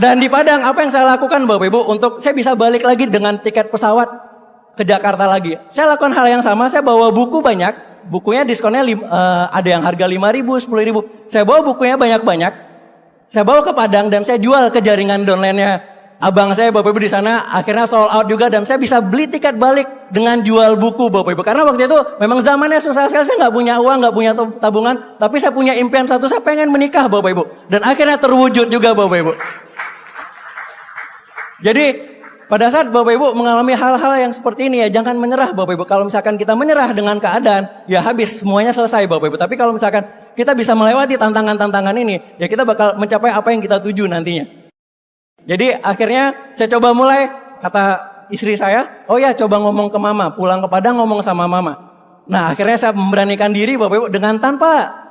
Dan di Padang apa yang saya lakukan Bapak Ibu, untuk saya bisa balik lagi dengan tiket pesawat ke Jakarta lagi. Saya lakukan hal yang sama, saya bawa buku banyak, bukunya diskonnya ada yang harga 5.000, 10.000. Saya bawa bukunya banyak-banyak, saya bawa ke Padang dan saya jual ke jaringan downline-nya abang saya Bapak Ibu di sana. Akhirnya sold out juga, dan saya bisa beli tiket balik dengan jual buku Bapak Ibu. Karena waktu itu memang zamannya susah sekali, saya nggak punya uang, nggak punya tabungan, tapi saya punya impian satu, saya pengen menikah Bapak Ibu. Dan akhirnya terwujud juga Bapak Ibu. Jadi pada saat Bapak Ibu mengalami hal-hal yang seperti ini ya, jangan menyerah Bapak Ibu. Kalau misalkan kita menyerah dengan keadaan, ya habis, semuanya selesai Bapak Ibu. Tapi kalau misalkan kita bisa melewati tantangan-tantangan ini, ya kita bakal mencapai apa yang kita tuju nantinya. Jadi akhirnya saya coba mulai, kata istri saya, oh ya coba ngomong ke mama, pulang ke Padang ngomong sama mama. Nah akhirnya saya memberanikan diri Bapak Ibu dengan tanpa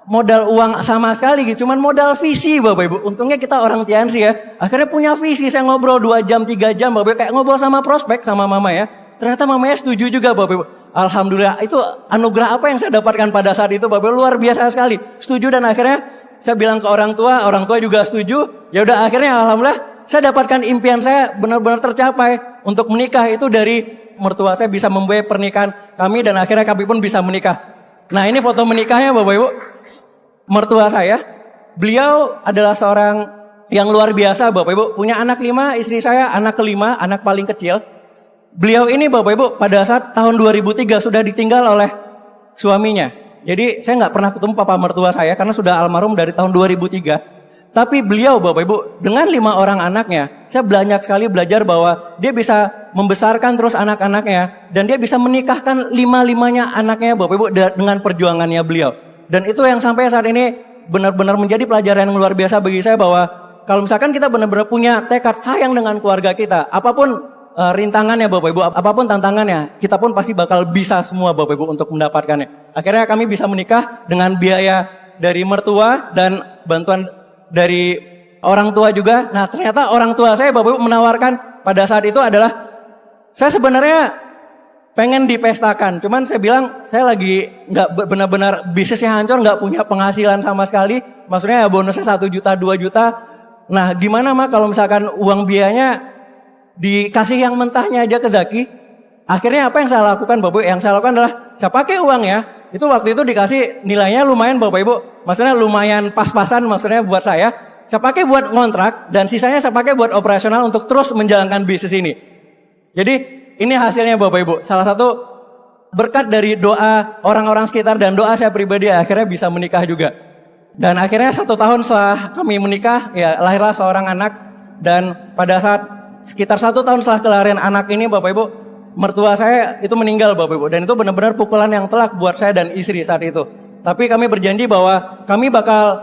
modal uang sama sekali gitu, cuman modal visi Bapak Ibu. Untungnya kita orang Tiansi ya, akhirnya punya visi. Saya ngobrol 2 jam 3 jam Bapak Ibu, kayak ngobrol sama prospek sama mama ya. Ternyata mamanya setuju juga Bapak Ibu. Alhamdulillah, itu anugerah apa yang saya dapatkan pada saat itu Bapak Ibu, luar biasa sekali. Setuju, dan akhirnya saya bilang ke orang tua juga setuju. Ya udah, akhirnya alhamdulillah saya dapatkan impian saya benar-benar tercapai untuk menikah. Itu dari mertua saya bisa membiayai pernikahan kami, dan akhirnya kami pun bisa menikah. Nah ini foto menikahnya Bapak Ibu. Mertua saya, beliau adalah seorang yang luar biasa Bapak Ibu. Punya anak 5, istri saya anak kelima, anak paling kecil. Beliau ini Bapak Ibu pada saat tahun 2003 sudah ditinggal oleh suaminya. Jadi saya nggak pernah ketemu papa mertua saya karena sudah almarhum dari tahun 2003. Tapi beliau Bapak Ibu dengan 5 orang anaknya, saya banyak sekali belajar bahwa dia bisa membesarkan terus anak-anaknya, dan dia bisa menikahkan 5-5-nya anaknya Bapak Ibu dengan perjuangannya beliau. Dan itu yang sampai saat ini benar-benar menjadi pelajaran yang luar biasa bagi saya bahwa kalau misalkan kita benar-benar punya tekad sayang dengan keluarga kita, apapun rintangannya Bapak Ibu, apapun tantangannya, kita pun pasti bakal bisa semua Bapak Ibu untuk mendapatkannya. Akhirnya kami bisa menikah dengan biaya dari mertua dan bantuan dari orang tua juga. Nah ternyata orang tua saya Bapak Ibu menawarkan pada saat itu adalah, saya sebenarnya pengen dipestakan, cuman saya bilang saya lagi nggak benar-benar bisnisnya hancur, nggak punya penghasilan sama sekali. Maksudnya ya bonusnya 1 juta 2 juta. Nah gimana mah kalau misalkan uang biayanya dikasih yang mentahnya aja ke Zaki. Akhirnya apa yang saya lakukan Bapak Ibu? Yang saya lakukan adalah saya pakai uangnya. Itu waktu itu dikasih nilainya lumayan Bapak Ibu. Maksudnya lumayan pas-pasan maksudnya buat saya. Saya pakai buat ngontrak dan sisanya saya pakai buat operasional untuk terus menjalankan bisnis ini. Jadi ini hasilnya Bapak Ibu. Salah satu berkat dari doa orang-orang sekitar dan doa saya pribadi akhirnya bisa menikah juga. Dan akhirnya 1 tahun setelah kami menikah, ya lahirlah seorang anak. Dan pada saat sekitar 1 tahun setelah kelahiran anak ini Bapak Ibu, mertua saya itu meninggal Bapak Ibu. Dan itu benar-benar pukulan yang telak buat saya dan istri saat itu. Tapi kami berjanji bahwa kami bakal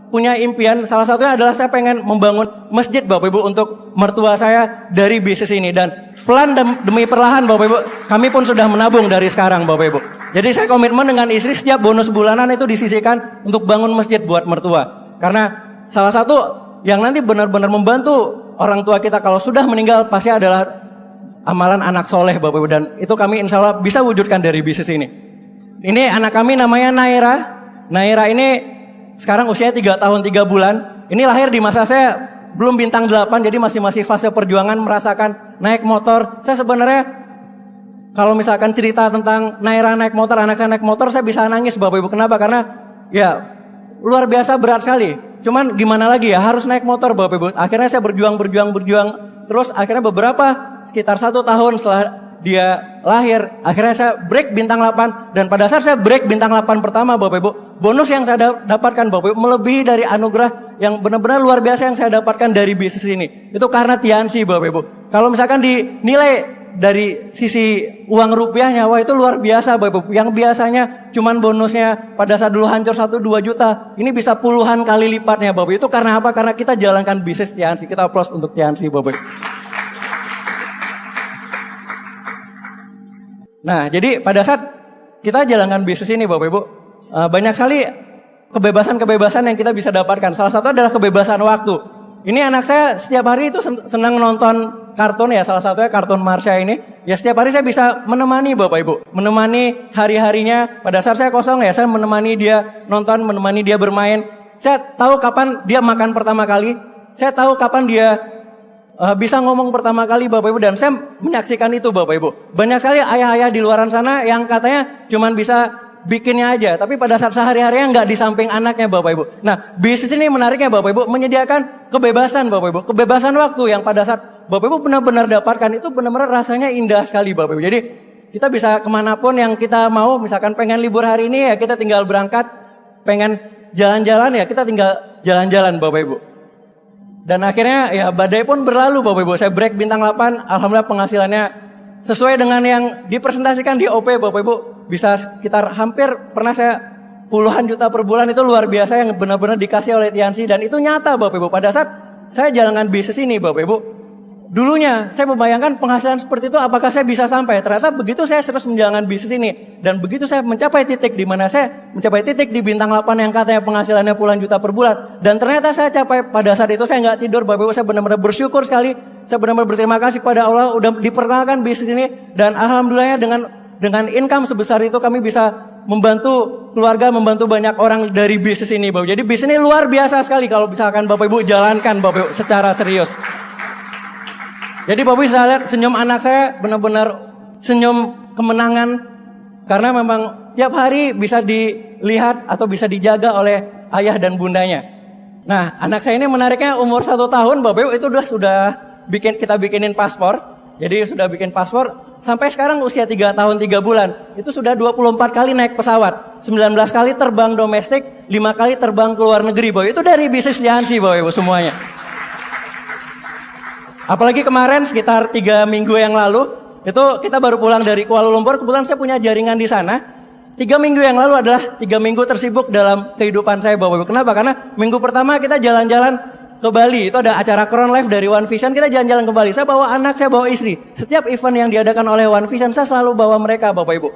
punya impian, salah satunya adalah saya pengen membangun masjid Bapak Ibu untuk mertua saya dari bisnis ini. Dan pelan demi perlahan Bapak Ibu, kami pun sudah menabung dari sekarang Bapak Ibu. Jadi saya komitmen dengan istri setiap bonus bulanan itu disisihkan untuk bangun masjid buat mertua. Karena salah satu yang nanti benar-benar membantu orang tua kita kalau sudah meninggal pasti adalah amalan anak soleh Bapak Ibu. Dan itu kami insya Allah bisa wujudkan dari bisnis ini. Ini anak kami namanya Naira. Naira ini sekarang usianya 3 tahun 3 bulan. Ini lahir di masa saya belum bintang 8, jadi masih fase perjuangan merasakan naik motor. Saya sebenarnya kalau misalkan cerita tentang Naira naik motor, anak saya naik motor, saya bisa nangis Bapak Ibu. Kenapa? Karena ya luar biasa berat sekali. Cuman gimana lagi ya, harus naik motor Bapak Ibu. Akhirnya saya berjuang. Terus akhirnya sekitar 1 tahun setelah dia lahir, akhirnya saya break bintang 8. Dan pada saat saya break bintang 8 pertama Bapak Ibu, bonus yang saya dapatkan Bapak Ibu melebihi dari anugerah yang benar-benar luar biasa yang saya dapatkan dari bisnis ini. Itu karena Tiansi Bapak Ibu. Kalau misalkan dinilai dari sisi uang rupiahnya, wah itu luar biasa Bapak Ibu. Yang biasanya cuman bonusnya pada saat dulu hancur 1-2 juta, ini bisa puluhan kali lipatnya Bapak Ibu. Itu karena apa? Karena kita jalankan bisnis Tiansi. Kita applause untuk Tiansi Bapak Ibu. Nah, jadi pada saat kita jalankan bisnis ini Bapak Ibu, banyak sekali kebebasan-kebebasan yang kita bisa dapatkan. Salah satu adalah kebebasan waktu. Ini anak saya setiap hari itu senang nonton kartun ya, salah satunya kartun Marsha ini. Ya setiap hari saya bisa menemani Bapak Ibu, menemani hari-harinya. Pada saat saya kosong ya, saya menemani dia nonton, menemani dia bermain. Saya tahu kapan dia makan pertama kali, saya tahu kapan dia bisa ngomong pertama kali Bapak Ibu, dan saya menyaksikan itu Bapak Ibu. Banyak sekali ayah-ayah di luaran sana yang katanya cuman bisa bikinnya aja, tapi pada saat sehari-harinya nggak di samping anaknya Bapak Ibu. Nah bisnis ini menariknya Bapak Ibu, menyediakan kebebasan Bapak Ibu, kebebasan waktu yang pada saat Bapak Ibu benar-benar dapatkan itu benar-benar rasanya indah sekali Bapak Ibu. Jadi kita bisa kemanapun yang kita mau, misalkan pengen libur hari ini ya kita tinggal berangkat, pengen jalan-jalan ya kita tinggal jalan-jalan Bapak Ibu. Dan akhirnya ya badai pun berlalu Bapak Ibu. Saya break bintang 8, alhamdulillah penghasilannya sesuai dengan yang dipresentasikan di OP Bapak Ibu. Bisa sekitar hampir pernah saya puluhan juta per bulan, itu luar biasa yang benar-benar dikasih oleh Tiansi. Dan itu nyata Bapak Ibu. Pada saat saya jalankan bisnis ini Bapak Ibu, dulunya saya membayangkan penghasilan seperti itu apakah saya bisa sampai. Ternyata begitu saya terus menjalankan bisnis ini, dan begitu saya mencapai titik di mana saya mencapai titik di bintang 8 yang katanya penghasilannya puluhan juta per bulan, dan ternyata saya capai pada saat itu, saya nggak tidur Bapak Ibu. Saya benar-benar bersyukur sekali, saya benar-benar berterima kasih kepada Allah udah diperkenalkan bisnis ini. Dan alhamdulillahnya dengan income sebesar itu kami bisa membantu keluarga, membantu banyak orang dari bisnis ini Bapak. Jadi bisnis ini luar biasa sekali kalau misalkan Bapak Ibu jalankan Bapak Ibu secara serius. Jadi Bapak Ibu bisa lihat senyum anak saya benar-benar senyum kemenangan, karena memang tiap hari bisa dilihat atau bisa dijaga oleh ayah dan bundanya. Nah anak saya ini menariknya umur 1 tahun Bapak Ibu itu sudah kita bikinin paspor. Jadi sudah bikin paspor sampai sekarang usia 3 tahun 3 bulan itu sudah 24 kali naik pesawat, 19 kali terbang domestik, 5 kali terbang ke luar negeri Bapak Ibu. Itu dari bisnis Tiansi Bapak Ibu semuanya. Apalagi kemarin sekitar 3 minggu yang lalu, itu kita baru pulang dari Kuala Lumpur. Kebetulan saya punya jaringan di sana. 3 minggu yang lalu adalah 3 minggu tersibuk dalam kehidupan saya Bapak Ibu. Kenapa? Karena minggu pertama kita jalan-jalan ke Bali. Itu ada acara Crown Life dari One Vision. Kita jalan-jalan ke Bali. Saya bawa anak, saya bawa istri. Setiap event yang diadakan oleh One Vision, saya selalu bawa mereka Bapak Ibu.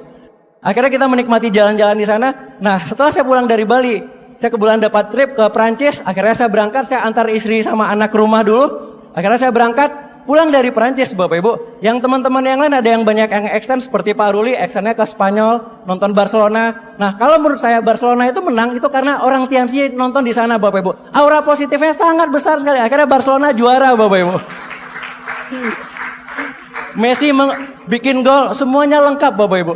Akhirnya kita menikmati jalan-jalan di sana. Nah, setelah saya pulang dari Bali, saya kebetulan dapat trip ke Prancis. Akhirnya saya berangkat, saya antar istri sama anak ke rumah dulu. Akhirnya saya berangkat, pulang dari Prancis Bapak Ibu. Yang teman-teman yang lain ada yang banyak yang extend seperti Pak Ruli, extendnya ke Spanyol, nonton Barcelona. Nah, kalau menurut saya Barcelona itu menang, itu karena orang Tiansi nonton di sana Bapak Ibu. Aura positifnya sangat besar sekali. Akhirnya Barcelona juara Bapak Ibu. Messi bikin gol, semuanya lengkap Bapak Ibu.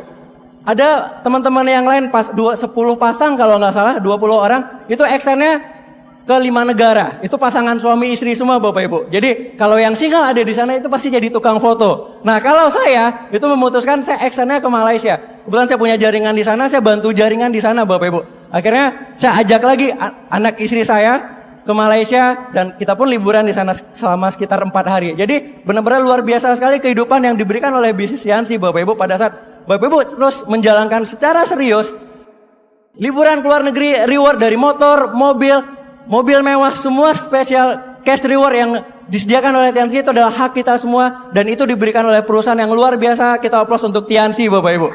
Ada teman-teman yang lain 10 pasang kalau nggak salah, 20 orang, itu extendnya ke 5 negara. Itu pasangan suami istri semua Bapak Ibu. Jadi kalau yang single ada di sana itu pasti jadi tukang foto. Nah, kalau saya itu memutuskan saya extendnya ke Malaysia. Kebetulan saya punya jaringan di sana, saya bantu jaringan di sana Bapak Ibu. Akhirnya saya ajak lagi anak istri saya ke Malaysia dan kita pun liburan di sana selama sekitar 4 hari. Jadi benar-benar luar biasa sekali kehidupan yang diberikan oleh bisnis Yansi Bapak Ibu pada saat Bapak Ibu terus menjalankan secara serius liburan ke luar negeri, reward dari motor, mobil mewah, semua spesial cash reward yang disediakan oleh Tiansi itu adalah hak kita semua dan itu diberikan oleh perusahaan yang luar biasa. Kita aplaus untuk Tiansi Bapak Ibu.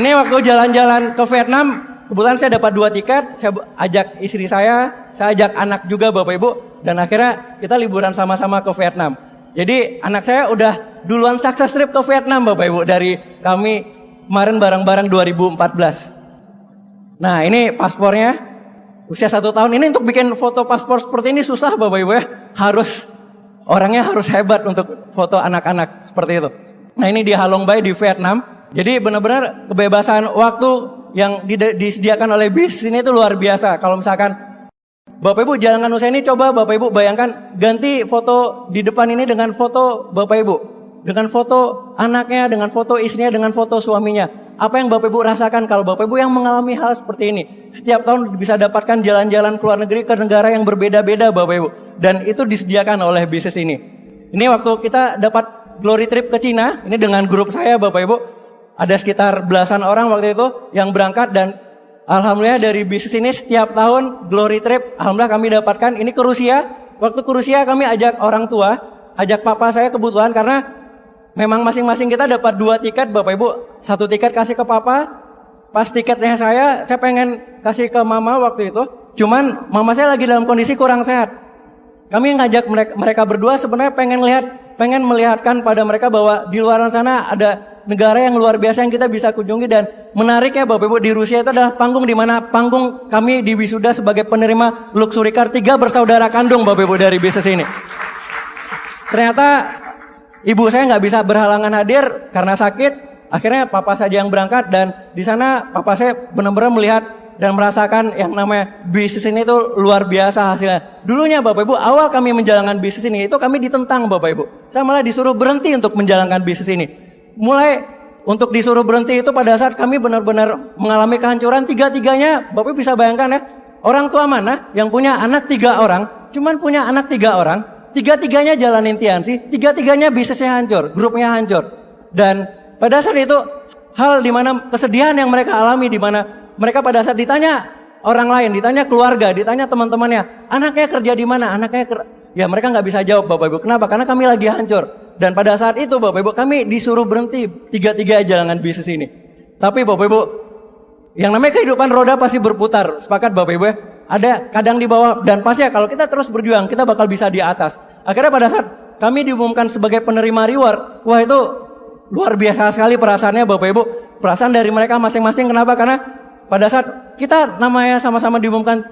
Ini waktu jalan-jalan ke Vietnam, kebetulan saya dapat 2 tiket, saya ajak istri saya ajak anak juga Bapak Ibu dan akhirnya kita liburan sama-sama ke Vietnam. Jadi anak saya udah duluan sukses trip ke Vietnam Bapak Ibu dari kami kemarin bareng-bareng 2014. Nah, ini paspornya. Usia 1 tahun ini untuk bikin foto paspor seperti ini susah Bapak Ibu ya. Orangnya harus hebat untuk foto anak-anak seperti itu. Nah, ini di Halong Bay di Vietnam. Jadi benar-benar kebebasan waktu yang disediakan oleh bis ini itu luar biasa. Kalau misalkan Bapak Ibu jalankan usaha ini, coba Bapak Ibu bayangkan ganti foto di depan ini dengan foto Bapak Ibu. Dengan foto anaknya, dengan foto istrinya, dengan foto suaminya. Apa yang Bapak Ibu rasakan kalau Bapak Ibu yang mengalami hal seperti ini? Setiap tahun bisa dapatkan jalan-jalan ke luar negeri ke negara yang berbeda-beda Bapak Ibu. Dan itu disediakan oleh bisnis ini. Ini waktu kita dapat glory trip ke Cina, ini dengan grup saya Bapak Ibu. Ada sekitar belasan orang waktu itu yang berangkat dan alhamdulillah dari bisnis ini setiap tahun glory trip, alhamdulillah kami dapatkan. Ini ke Rusia, waktu ke Rusia kami ajak orang tua, ajak papa saya kebetulan karena memang masing-masing kita dapat 2 tiket Bapak Ibu. 1 tiket kasih ke papa. Pas tiketnya saya pengen kasih ke mama waktu itu. Cuman mama saya lagi dalam kondisi kurang sehat. Kami ngajak mereka berdua sebenarnya pengen melihatkan pada mereka bahwa di luar sana ada negara yang luar biasa yang kita bisa kunjungi. Dan menariknya Bapak Ibu, di Rusia itu adalah panggung di mana panggung kami di wisuda sebagai penerima Luxury Car 3 bersaudara kandung Bapak Ibu dari bisnis ini. Ternyata ibu saya nggak bisa berhalangan hadir karena sakit. Akhirnya papa saja yang berangkat dan di sana papa saya benar-benar melihat dan merasakan yang namanya bisnis ini itu luar biasa hasilnya. Dulunya Bapak Ibu, awal kami menjalankan bisnis ini itu kami ditentang Bapak Ibu. Saya malah disuruh berhenti untuk menjalankan bisnis ini. Mulai untuk disuruh berhenti itu pada saat kami benar-benar mengalami kehancuran tiga-tiganya. Bapak Ibu bisa bayangkan ya, orang tua mana yang punya anak 3 orang, cuman punya anak 3 orang. Tiga-tiganya jalanin Tiansi, tiga-tiganya bisnisnya hancur, grupnya hancur. Dan pada saat itu hal di mana kesedihan yang mereka alami, di mana mereka pada saat ditanya orang lain, ditanya keluarga, ditanya teman-temannya, anaknya kerja di mana, ya mereka nggak bisa jawab Bapak Ibu. Kenapa? Karena kami lagi hancur. Dan pada saat itu Bapak Ibu kami disuruh berhenti tiga-tiga jalangan bisnis ini. Tapi Bapak Ibu, yang namanya kehidupan roda pasti berputar. Sepakat Bapak Ibu ya? Ada kadang di bawah dan pasti ya kalau kita terus berjuang kita bakal bisa di atas. Akhirnya pada saat kami diumumkan sebagai penerima reward, wah itu luar biasa sekali perasaannya Bapak Ibu. Perasaan dari mereka masing-masing. Kenapa? Karena pada saat kita namanya sama-sama diumumkan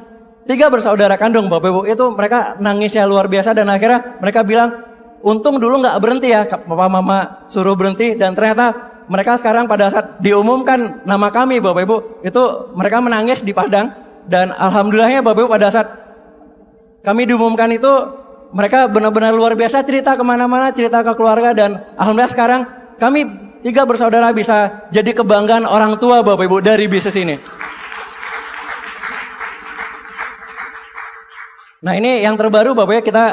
3 bersaudara kandung Bapak Ibu, itu mereka nangisnya luar biasa. Dan akhirnya mereka bilang, untung dulu gak berhenti ya, papa mama suruh berhenti. Dan ternyata mereka sekarang pada saat diumumkan nama kami Bapak Ibu, itu mereka menangis di Padang. Dan alhamdulillahnya Bapak Ibu pada saat kami diumumkan itu, mereka benar-benar luar biasa, cerita kemana-mana, cerita ke keluarga. Dan alhamdulillah sekarang kami 3 bersaudara bisa jadi kebanggaan orang tua Bapak Ibu dari bisnis ini. Nah ini yang terbaru Bapak Ibu, kita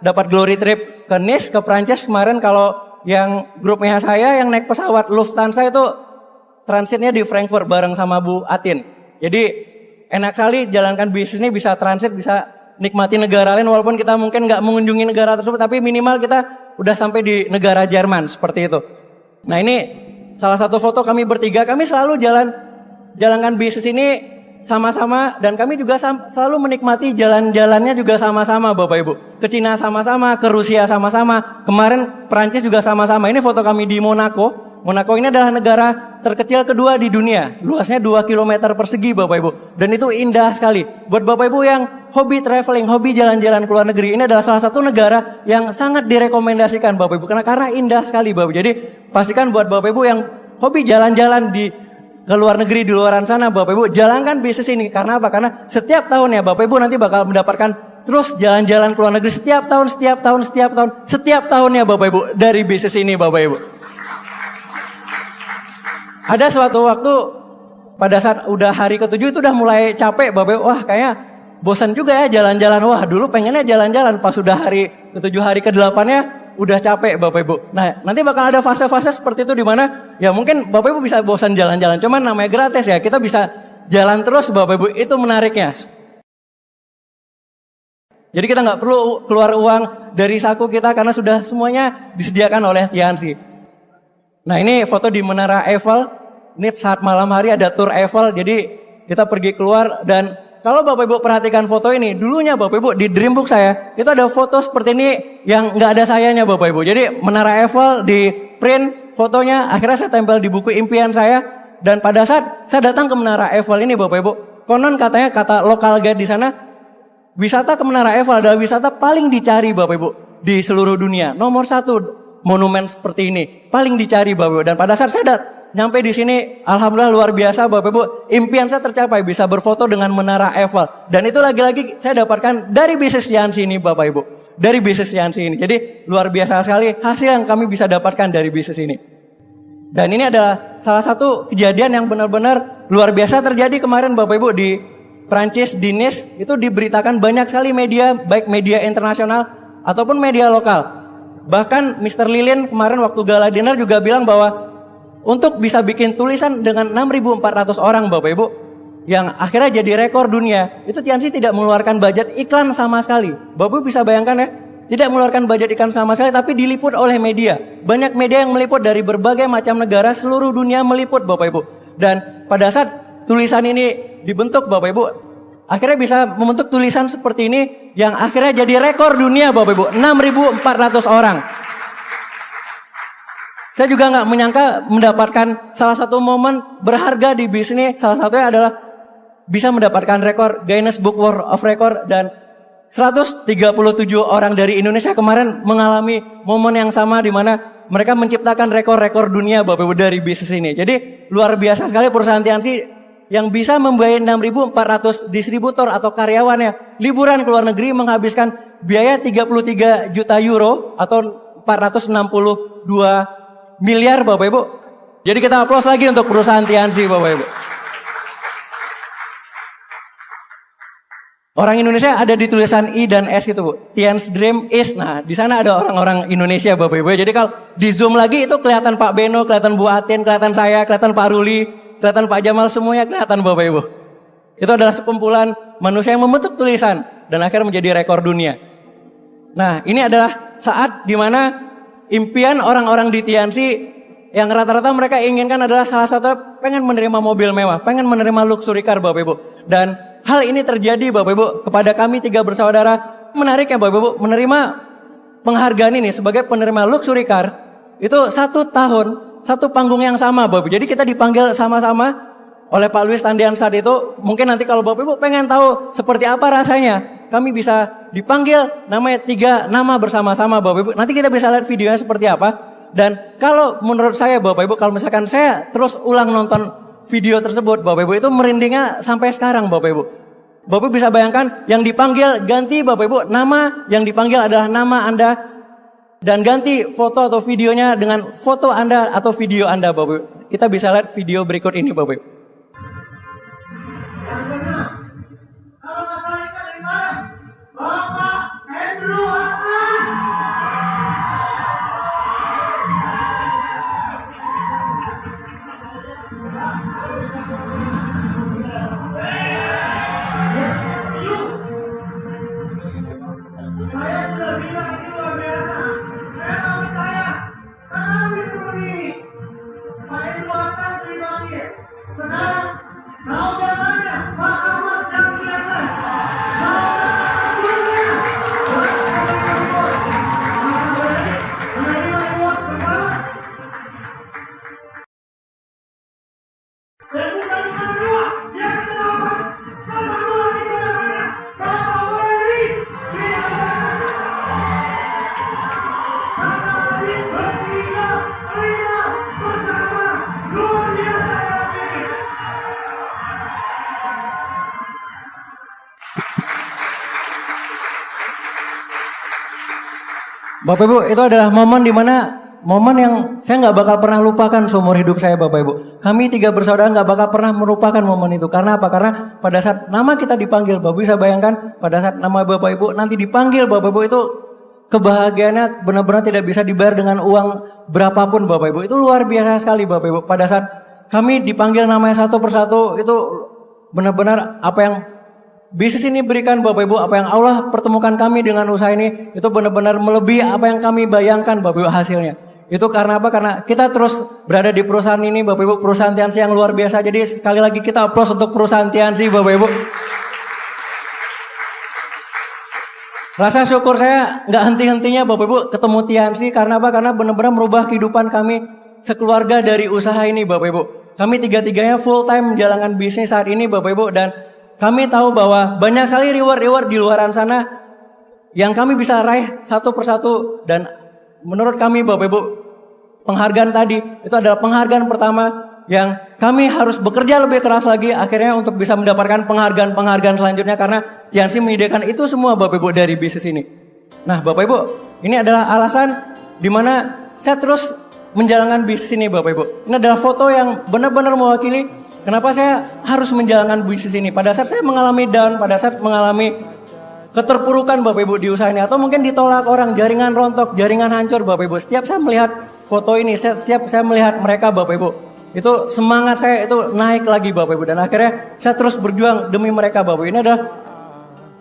dapat glory trip ke Nice, ke Prancis kemarin. Kalau yang grupnya saya yang naik pesawat Lufthansa itu transitnya di Frankfurt bareng sama Bu Atin. Jadi enak sekali jalankan bisnis ini, bisa transit, bisa nikmati negara lain walaupun kita mungkin nggak mengunjungi negara tersebut, tapi minimal kita udah sampai di negara Jerman seperti itu. Nah ini salah satu foto kami bertiga, kami selalu jalankan bisnis ini sama-sama dan kami juga selalu menikmati jalan-jalannya juga sama-sama Bapak Ibu. Ke Cina sama-sama, ke Rusia sama-sama, kemarin Perancis juga sama-sama. Ini foto kami di Monaco. Monaco ini adalah negara terkecil kedua di dunia. Luasnya 2 km persegi Bapak Ibu. Dan itu indah sekali. Buat Bapak Ibu yang hobi traveling, hobi jalan-jalan ke luar negeri, ini adalah salah satu negara yang sangat direkomendasikan Bapak Ibu. Karena indah sekali Bapak Ibu. Jadi pastikan buat Bapak Ibu yang hobi jalan-jalan ke luar negeri, di luaran sana Bapak Ibu, jalankan bisnis ini. Karena apa? Karena setiap tahun ya Bapak Ibu nanti bakal mendapatkan terus jalan-jalan ke luar negeri setiap tahunnya Bapak Ibu dari bisnis ini Bapak Ibu. Ada suatu waktu pada saat udah hari ke-7 itu udah mulai capek Bapak Ibu. Wah kayaknya bosan juga ya jalan-jalan. Wah dulu pengennya jalan-jalan, pas udah hari ke-7 hari ke-8-nya udah capek Bapak Ibu. Nah nanti bakal ada fase-fase seperti itu di mana ya mungkin Bapak Ibu bisa bosan jalan-jalan. Cuman namanya gratis ya, kita bisa jalan terus Bapak Ibu, itu menariknya. Jadi kita nggak perlu keluar uang dari saku kita karena sudah semuanya disediakan oleh Tianxi. Nah ini foto di Menara Eiffel. Ini saat malam hari ada tour Eiffel. Jadi kita pergi keluar dan kalau Bapak Ibu perhatikan foto ini, dulunya Bapak Ibu di Dreambook saya, itu ada foto seperti ini yang nggak ada sayanya Bapak Ibu. Jadi Menara Eiffel di print fotonya, akhirnya saya tempel di buku impian saya. Dan pada saat saya datang ke Menara Eiffel ini Bapak Ibu, konon katanya, kata lokal guide di sana, wisata ke Menara Eiffel adalah wisata paling dicari Bapak Ibu di seluruh dunia. Nomor 1 monumen seperti ini paling dicari Bapak Ibu. Dan pada saat saya nyampe di sini, alhamdulillah luar biasa Bapak Ibu, impian saya tercapai, bisa berfoto dengan Menara Eiffel. Dan itu lagi-lagi saya dapatkan dari bisnis Tianxi ini Bapak Ibu, dari bisnis Tianxi ini. Jadi luar biasa sekali hasil yang kami bisa dapatkan dari bisnis ini. Dan ini adalah salah satu kejadian yang benar-benar luar biasa terjadi kemarin Bapak Ibu di Prancis, di Nice. Itu diberitakan banyak sekali media, baik media internasional ataupun media lokal. Bahkan Mr. Lilin kemarin waktu gala dinner juga bilang bahwa untuk bisa bikin tulisan dengan 6.400 orang Bapak Ibu, yang akhirnya jadi rekor dunia, itu Tianxi tidak mengeluarkan budget iklan sama sekali. Bapak Ibu bisa bayangkan ya, tidak mengeluarkan budget iklan sama sekali, tapi diliput oleh media. Banyak media yang meliput dari berbagai macam negara, seluruh dunia meliput Bapak Ibu. Dan pada saat tulisan ini dibentuk Bapak Ibu, akhirnya bisa membentuk tulisan seperti ini, yang akhirnya jadi rekor dunia Bapak Ibu, 6.400 orang. Saya juga nggak menyangka mendapatkan salah satu momen berharga di bisnis. Salah satunya adalah bisa mendapatkan rekor Guinness Book World of Record, dan 137 orang dari Indonesia kemarin mengalami momen yang sama di mana mereka menciptakan rekor-rekor dunia Bapak Ibu dari bisnis ini. Jadi luar biasa sekali perusahaan Tianxi yang bisa membayar 6.400 distributor atau karyawannya liburan ke luar negeri menghabiskan biaya 33 juta euro atau 462 miliar Bapak Ibu. Jadi kita aplaus lagi untuk perusahaan Tianxi Bapak Ibu. Orang Indonesia ada di tulisan I dan S itu Bu. Tian's Dream is. Nah di sana ada orang-orang Indonesia Bapak Ibu. Jadi kalau di zoom lagi itu kelihatan Pak Beno, kelihatan Bu Atin, kelihatan saya, kelihatan Pak Ruli, kelihatan Pak Jamal, semuanya kelihatan Bapak Ibu. Itu adalah sekumpulan manusia yang membentuk tulisan dan akhirnya menjadi rekor dunia. Nah ini adalah saat dimana impian orang-orang di Tianxi yang rata-rata mereka inginkan adalah salah satu pengen menerima mobil mewah, pengen menerima luxury car Bapak Ibu. Dan hal ini terjadi Bapak Ibu kepada kami 3 bersaudara. Menarik ya Bapak Ibu, menerima penghargaan ini sebagai penerima luxury car itu 1 tahun, 1 panggung yang sama Bapak Ibu. Jadi kita dipanggil sama-sama oleh Pak Luis Tandian saat itu. Mungkin nanti kalau Bapak Ibu pengen tahu seperti apa rasanya, kami bisa dipanggil namanya 3 nama bersama-sama Bapak Ibu. Nanti kita bisa lihat videonya seperti apa. Dan kalau menurut saya Bapak Ibu, kalau misalkan saya terus ulang nonton video tersebut Bapak Ibu, itu merindingnya sampai sekarang Bapak Ibu. Bapak Ibu bisa bayangkan yang dipanggil ganti Bapak Ibu, nama yang dipanggil adalah nama Anda, dan ganti foto atau videonya dengan foto Anda atau video Anda Bapak Ibu. Kita bisa lihat video berikut ini Bapak Ibu. Kalau masalah kita dari mana? Bapak Andrew Ahmad. Bapak Ibu, itu adalah momen yang saya nggak bakal pernah lupakan seumur hidup saya, Bapak Ibu. Kami 3 bersaudara nggak bakal pernah melupakan momen itu. Karena apa? Karena pada saat nama kita dipanggil, Bapak Ibu bisa bayangkan pada saat nama Bapak Ibu nanti dipanggil, Bapak Ibu, itu kebahagiaannya benar-benar tidak bisa dibayar dengan uang berapapun, Bapak Ibu. Itu luar biasa sekali, Bapak Ibu. Pada saat kami dipanggil namanya satu persatu, itu benar-benar apa yang bisnis ini berikan, Bapak Ibu, apa yang Allah pertemukan kami dengan usaha ini, itu benar-benar melebihi apa yang kami bayangkan, Bapak Ibu, hasilnya. Itu karena apa? Karena kita terus berada di perusahaan ini, Bapak Ibu, perusahaan Tiansi yang luar biasa. Jadi sekali lagi kita aplaus untuk perusahaan Tiansi, Bapak Ibu. Rasa syukur saya nggak henti-hentinya, Bapak Ibu, ketemu Tiansi. Karena apa? Karena benar-benar merubah kehidupan kami sekeluarga dari usaha ini, Bapak Ibu. Kami 3-3-nya full time menjalankan bisnis saat ini, Bapak Ibu, dan kami tahu bahwa banyak sekali reward di luaran sana yang kami bisa raih satu persatu. Dan menurut kami, Bapak Ibu, penghargaan tadi itu adalah penghargaan pertama yang kami harus bekerja lebih keras lagi akhirnya untuk bisa mendapatkan penghargaan selanjutnya, karena Tiansi menyediakan itu semua, Bapak Ibu, dari bisnis ini. Nah, Bapak Ibu, ini adalah alasan dimana saya terus menjalankan bisnis ini, Bapak Ibu. Ini adalah foto yang benar-benar mewakili kenapa saya harus menjalankan bisnis ini. Pada saat saya mengalami down, pada saat mengalami keterpurukan, Bapak Ibu, di usaha ini, atau mungkin ditolak orang, jaringan rontok, jaringan hancur, Bapak Ibu. Setiap saya melihat foto ini, setiap saya melihat mereka, Bapak Ibu, itu semangat saya itu naik lagi, Bapak Ibu. Dan akhirnya saya terus berjuang demi mereka, Bapak Ibu. Ini adalah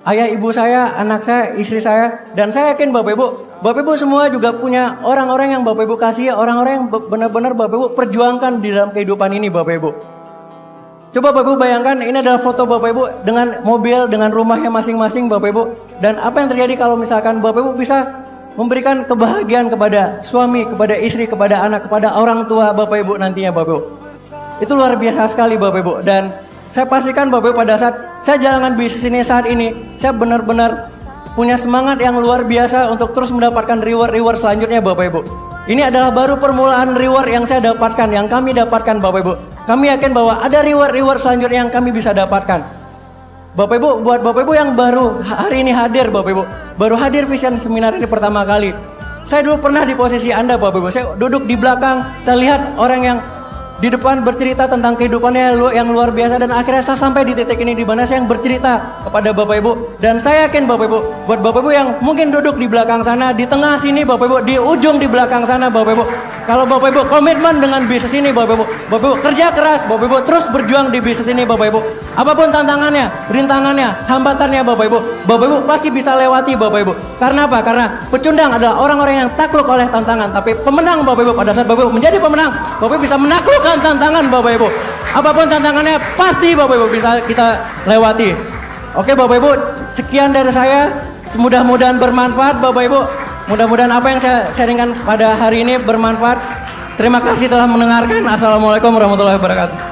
ayah ibu saya, anak saya, istri saya, dan saya yakin, Bapak Ibu semua juga punya orang-orang yang Bapak Ibu kasih, orang-orang yang benar-benar Bapak Ibu perjuangkan di dalam kehidupan ini, Bapak Ibu. Coba Bapak Ibu bayangkan, ini adalah foto Bapak Ibu dengan mobil, dengan rumahnya masing-masing, Bapak Ibu. Dan apa yang terjadi kalau misalkan Bapak Ibu bisa memberikan kebahagiaan kepada suami, kepada istri, kepada anak, kepada orang tua Bapak Ibu nantinya, Bapak Ibu. Itu luar biasa sekali, Bapak Ibu. Dan saya pastikan, Bapak Ibu, pada saat saya jalankan bisnis ini saat ini, saya benar-benar punya semangat yang luar biasa untuk terus mendapatkan reward selanjutnya, Bapak Ibu. Ini adalah baru permulaan reward yang saya dapatkan, yang kami dapatkan, Bapak Ibu. Kami yakin bahwa ada reward selanjutnya yang kami bisa dapatkan. Bapak Ibu, buat Bapak Ibu yang baru hari ini hadir, Bapak Ibu, baru hadir Vision Seminar ini pertama kali. Saya dulu pernah di posisi Anda, Bapak Ibu. Saya duduk di belakang, saya lihat orang yang di depan bercerita tentang kehidupannya yang luar biasa, dan akhirnya saya sampai di titik ini di mana saya yang bercerita kepada Bapak Ibu. Dan saya yakin, Bapak Ibu, buat Bapak Ibu yang mungkin duduk di belakang sana, di tengah sini, Bapak Ibu, di ujung di belakang sana, Bapak Ibu, kalau Bapak Ibu komitmen dengan bisnis ini, Bapak Ibu kerja keras, Bapak Ibu terus berjuang di bisnis ini, Bapak Ibu, apapun tantangannya, rintangannya, hambatannya, Bapak Ibu pasti bisa lewati, Bapak Ibu. Karena apa? Karena pecundang adalah orang-orang yang takluk oleh tantangan, tapi pemenang, Bapak Ibu, pada saat Bapak Ibu menjadi pemenang, Bapak Ibu bisa menaklukkan tantangan, Bapak Ibu. Apapun tantangannya pasti Bapak Ibu bisa kita lewati. Oke, Bapak Ibu, sekian dari saya. Mudah-mudahan bermanfaat, Bapak Ibu. Mudah-mudahan apa yang saya sharingkan pada hari ini bermanfaat. Terima kasih telah mendengarkan. Assalamualaikum warahmatullahi wabarakatuh.